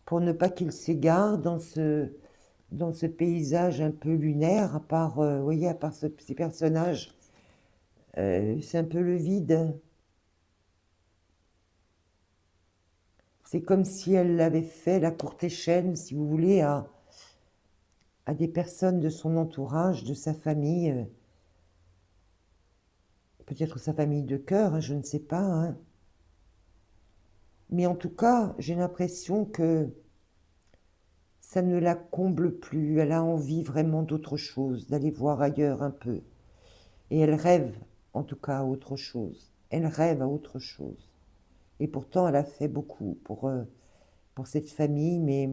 pour ne pas qu'ils s'égarent dans ce paysage un peu lunaire, à part, vous voyez, à part ces personnages, c'est un peu le vide. C'est comme si elle avait fait la courte échelle, si vous voulez, à des personnes de son entourage, de sa famille, peut-être sa famille de cœur, hein, je ne sais pas. Hein. Mais en tout cas, j'ai l'impression que ça ne la comble plus. Elle a envie vraiment d'autre chose, d'aller voir ailleurs un peu. Et elle rêve, en tout cas, à autre chose. Elle rêve à autre chose. Et pourtant, elle a fait beaucoup pour cette famille, mais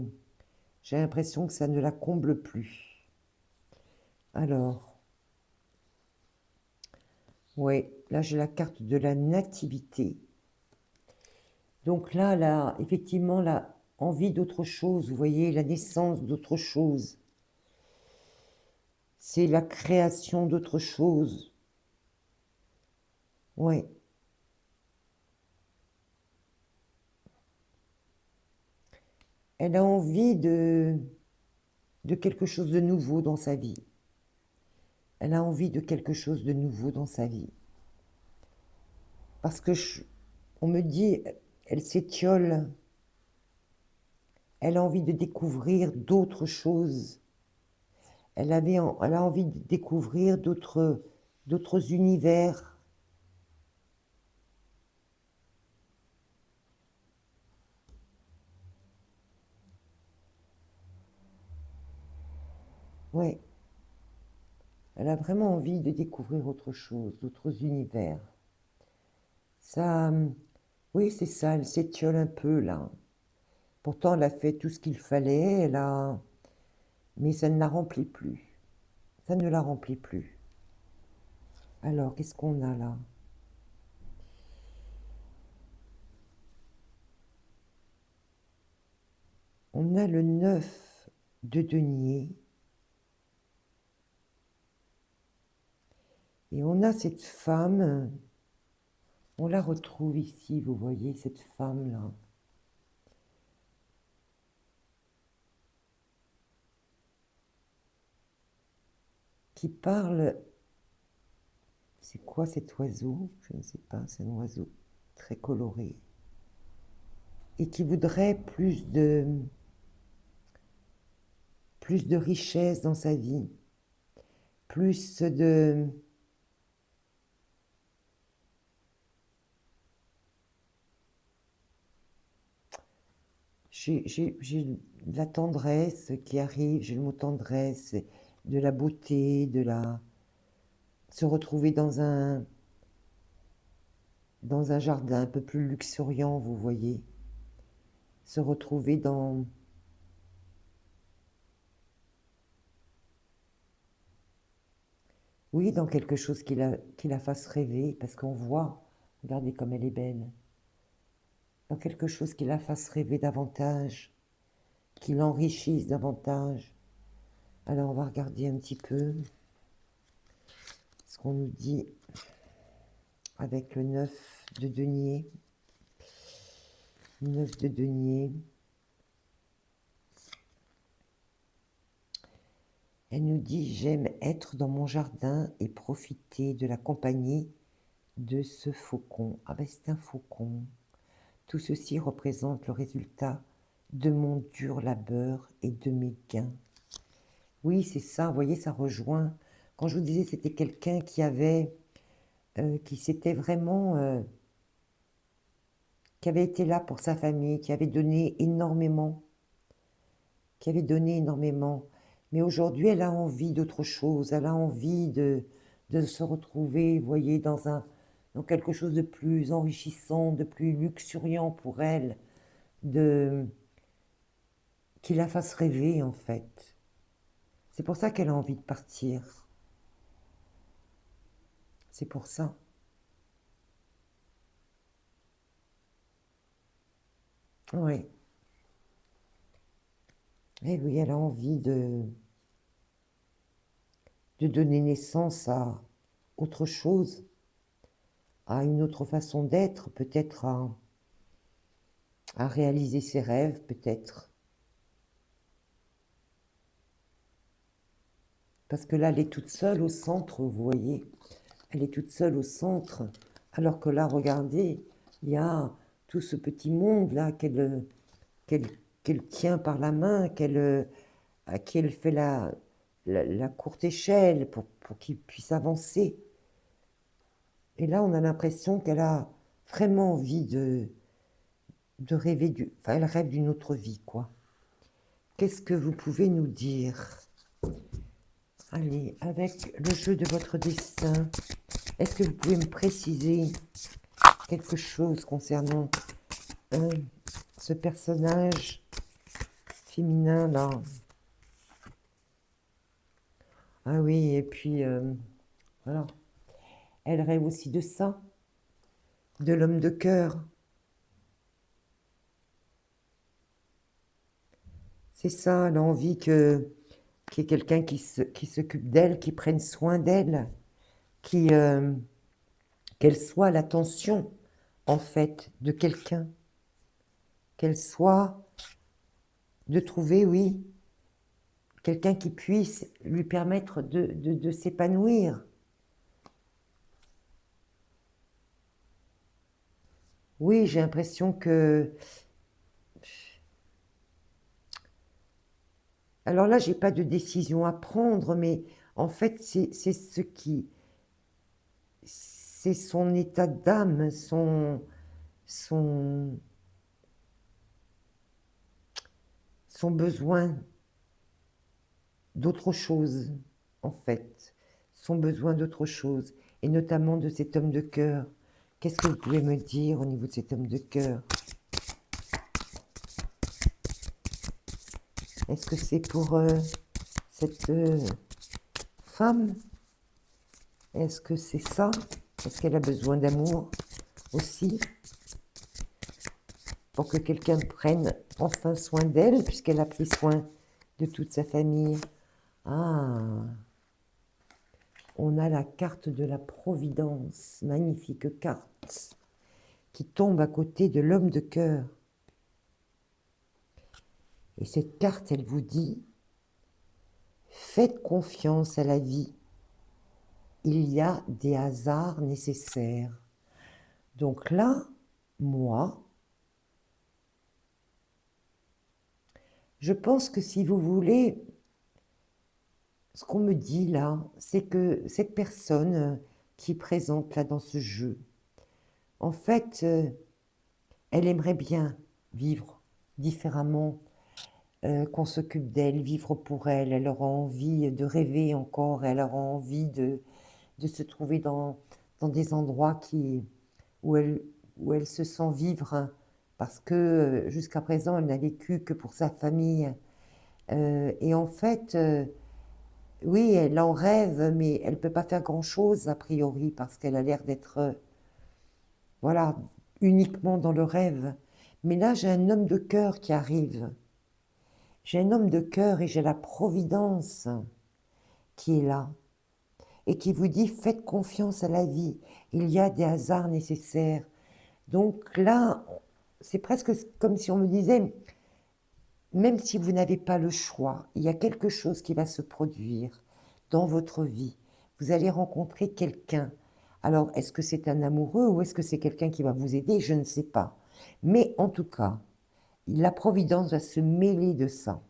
j'ai l'impression que ça ne la comble plus. Alors, oui, là j'ai la carte de la nativité. Donc là, effectivement, la envie d'autre chose, vous voyez, la naissance d'autre chose. C'est la création d'autre chose. Oui. Elle a envie de quelque chose de nouveau dans sa vie. Elle a envie de quelque chose de nouveau dans sa vie. Parce que on me dit, elle s'étiole, elle a envie de découvrir d'autres choses. Elle a envie de découvrir d'autres univers. Ouais. Elle a vraiment envie de découvrir autre chose, d'autres univers. Ça, oui, c'est ça, elle s'étiole un peu là. Pourtant, elle a fait tout ce qu'il fallait, mais ça ne la remplit plus. Ça ne la remplit plus. Alors, qu'est-ce qu'on a là? On a le 9 de denier. Et on a cette femme, on la retrouve ici, vous voyez, cette femme-là. Qui parle. C'est quoi cet oiseau? Je ne sais pas, c'est un oiseau très coloré et qui voudrait plus de richesse dans sa vie, plus de... J'ai de la tendresse qui arrive, j'ai le mot tendresse, de la beauté, se retrouver dans un jardin un peu plus luxuriant, vous voyez. Se retrouver oui, dans quelque chose qui la fasse rêver, parce qu'on voit, regardez comme elle est belle, dans quelque chose qui la fasse rêver davantage, qui l'enrichisse davantage. Alors on va regarder un petit peu ce qu'on nous dit avec le 9 de denier. 9 de denier. Elle nous dit: j'aime être dans mon jardin et profiter de la compagnie de ce faucon. Ah ben c'est un faucon. Tout ceci représente le résultat de mon dur labeur et de mes gains. Oui, c'est ça, vous voyez, ça rejoint. Quand je vous disais, c'était quelqu'un qui s'était vraiment, qui avait été là pour sa famille, qui avait donné énormément, Mais aujourd'hui, elle a envie d'autre chose. Elle a envie de se retrouver, vous voyez, dans quelque chose de plus enrichissant, de plus luxuriant pour elle, qui la fasse rêver, en fait. C'est pour ça qu'elle a envie de partir. C'est pour ça. Oui. Eh oui, elle a envie de donner naissance à autre chose, à une autre façon d'être, peut-être à réaliser ses rêves, peut-être. Parce que là, elle est toute seule au centre, vous voyez. Elle est toute seule au centre. Alors que là, regardez, il y a tout ce petit monde-là qu'elle tient par la main, à qui elle fait la courte échelle pour qu'il puisse avancer. Et là, on a l'impression qu'elle a vraiment envie de rêver enfin, elle rêve d'une autre vie, quoi. Qu'est-ce que vous pouvez nous dire? Allez, avec le jeu de votre destin, est-ce que vous pouvez me préciser quelque chose concernant ce personnage féminin là? Ah oui, et puis voilà. Elle rêve aussi de ça, de l'homme de cœur. C'est ça, elle a envie qu'il y ait quelqu'un qui s'occupe d'elle, qui prenne soin d'elle, qu'elle soit l'attention, en fait, de quelqu'un. Qu'elle soit, de trouver, oui, quelqu'un qui puisse lui permettre de s'épanouir. Oui, j'ai l'impression que... Alors là, j'ai pas de décision à prendre, mais en fait, c'est c'est son état d'âme, son besoin d'autre chose, en fait. Son besoin d'autre chose, et notamment de cet homme de cœur. Qu'est-ce que vous pouvez me dire au niveau de cet homme de cœur? Est-ce que c'est pour cette femme? Est-ce que c'est ça? Est-ce qu'elle a besoin d'amour aussi? Pour que quelqu'un prenne enfin soin d'elle, puisqu'elle a pris soin de toute sa famille. Ah, on a la carte de la Providence, magnifique carte, qui tombe à côté de l'homme de cœur. Et cette carte, elle vous dit, faites confiance à la vie. Il y a des hasards nécessaires. Donc là, moi, je pense que si vous voulez, ce qu'on me dit là, c'est que cette personne qui est présente là dans ce jeu, en fait, elle aimerait bien vivre différemment, qu'on s'occupe d'elle, vivre pour elle. Elle aura envie de rêver encore, elle aura envie de se trouver dans des endroits où elle, où elle se sent vivre, hein, parce que jusqu'à présent, elle n'a vécu que pour sa famille. Et en fait, oui, elle en rêve, mais elle ne peut pas faire grand-chose a priori, parce qu'elle a l'air d'être, voilà, uniquement dans le rêve. Mais là, j'ai un homme de cœur qui arrive. J'ai un homme de cœur et j'ai la providence qui est là et qui vous dit faites confiance à la vie. Il y a des hasards nécessaires. Donc là, c'est presque comme si on me disait, même si vous n'avez pas le choix, il y a quelque chose qui va se produire dans votre vie. Vous allez rencontrer quelqu'un. Alors, est-ce que c'est un amoureux ou est-ce que c'est quelqu'un qui va vous aider? Je ne sais pas. Mais en tout cas, la providence va se mêler de ça.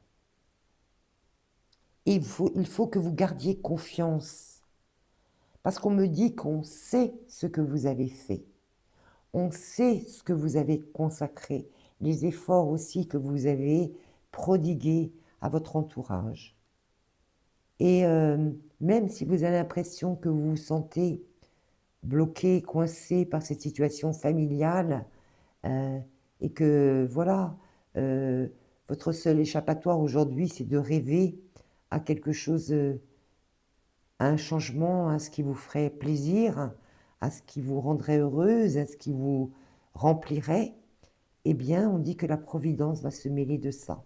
Et il faut que vous gardiez confiance. Parce qu'on me dit qu'on sait ce que vous avez fait. On sait ce que vous avez consacré, les efforts aussi que vous avez prodigués à votre entourage. Et même si vous avez l'impression que vous vous sentez bloqué, coincé par cette situation familiale, euh, et que voilà, euh, votre seul échappatoire aujourd'hui, c'est de rêver à quelque chose, à un changement, à ce qui vous ferait plaisir, à ce qui vous rendrait heureuse, à ce qui vous remplirait, eh bien, on dit que la providence va se mêler de ça.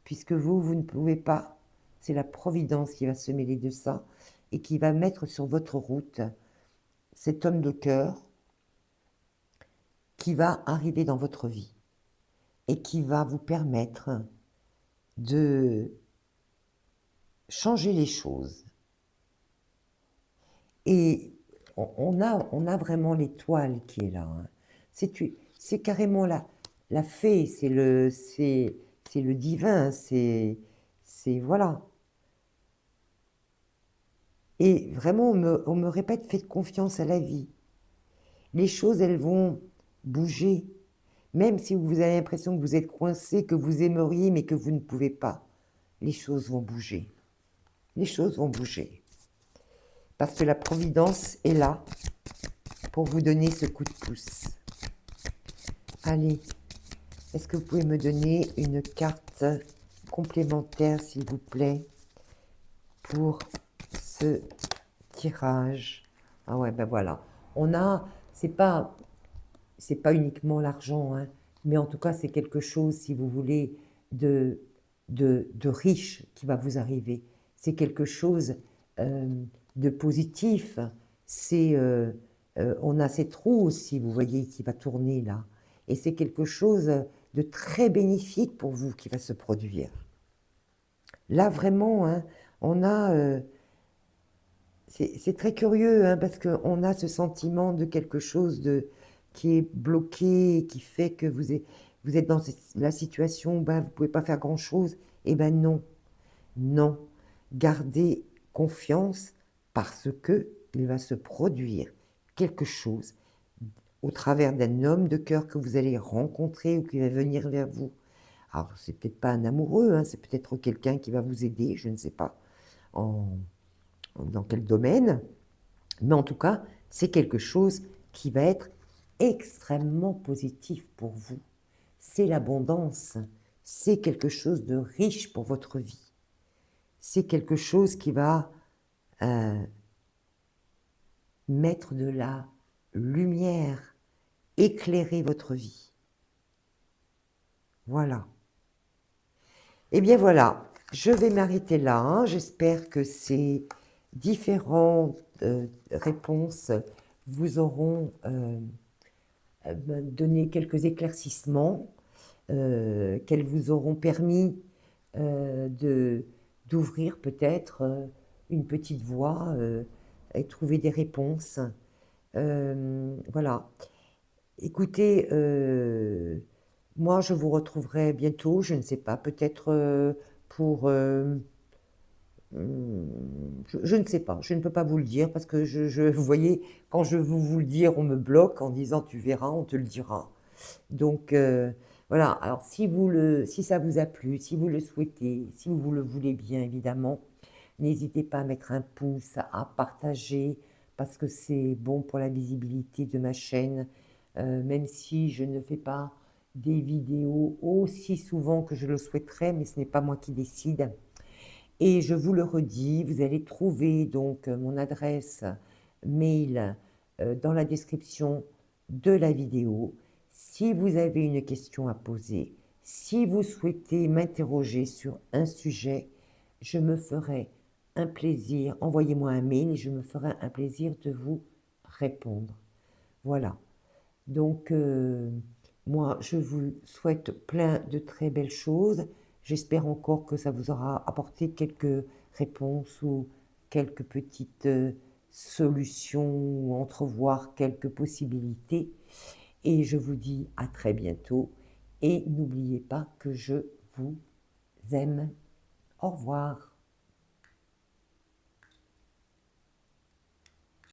Puisque vous ne pouvez pas, c'est la providence qui va se mêler de ça et qui va mettre sur votre route cet homme de cœur qui va arriver dans votre vie et qui va vous permettre de changer les choses. Et on a vraiment l'étoile qui est là, hein. C'est carrément la fée, c'est le divin, voilà. Et vraiment, on me répète, faites confiance à la vie. Les choses, elles vont bouger. Même si vous avez l'impression que vous êtes coincé, que vous aimeriez, mais que vous ne pouvez pas. Les choses vont bouger. Les choses vont bouger. Parce que la providence est là pour vous donner ce coup de pouce. Allez, est-ce que vous pouvez me donner une carte complémentaire, s'il vous plaît, pour ce tirage? Ah ouais, ben voilà. On a, c'est pas uniquement l'argent, hein, mais en tout cas, c'est quelque chose, si vous voulez, de, de riche qui va vous arriver. C'est quelque chose euh, de positif. C'est, on a cette roue aussi, vous voyez, qui va tourner là. Et c'est quelque chose de très bénéfique pour vous qui va se produire. Là, vraiment, hein, on a... c'est très curieux, hein, parce qu'on a ce sentiment de quelque chose qui est bloqué, et qui fait que vous êtes dans la situation où ben, vous ne pouvez pas faire grand-chose. Eh bien non, non. Gardez confiance parce que il va se produire quelque chose au travers d'un homme de cœur que vous allez rencontrer ou qui va venir vers vous. Alors, c'est peut-être pas un amoureux, hein, c'est peut-être quelqu'un qui va vous aider, je ne sais pas dans quel domaine, mais en tout cas, c'est quelque chose qui va être extrêmement positif pour vous. C'est l'abondance, c'est quelque chose de riche pour votre vie. C'est quelque chose qui va mettre de la lumière, éclairer votre vie. Voilà. Eh bien voilà, je vais m'arrêter là, hein. J'espère que ces différentes réponses vous auront donné quelques éclaircissements, qu'elles vous auront permis d'ouvrir peut-être une petite voie et trouver des réponses. Voilà. Écoutez, moi, je vous retrouverai bientôt, je ne sais pas, peut-être, pour, je ne sais pas, je ne peux pas vous le dire parce que vous voyez, quand je veux vous le dire, on me bloque en disant: «Tu verras, on te le dira». Donc voilà, alors si ça vous a plu, si vous le souhaitez, si vous le voulez bien évidemment, n'hésitez pas à mettre un pouce, à partager parce que c'est bon pour la visibilité de ma chaîne, même si je ne fais pas des vidéos aussi souvent que je le souhaiterais, mais ce n'est pas moi qui décide. Et je vous le redis, vous allez trouver donc mon adresse mail dans la description de la vidéo. Si vous avez une question à poser, si vous souhaitez m'interroger sur un sujet, je me ferai un plaisir, envoyez-moi un mail et je me ferai un plaisir de vous répondre. Voilà. Donc, moi, je vous souhaite plein de très belles choses. J'espère encore que ça vous aura apporté quelques réponses ou quelques petites solutions ou entrevoir quelques possibilités. Et je vous dis à très bientôt. Et n'oubliez pas que je vous aime. Au revoir.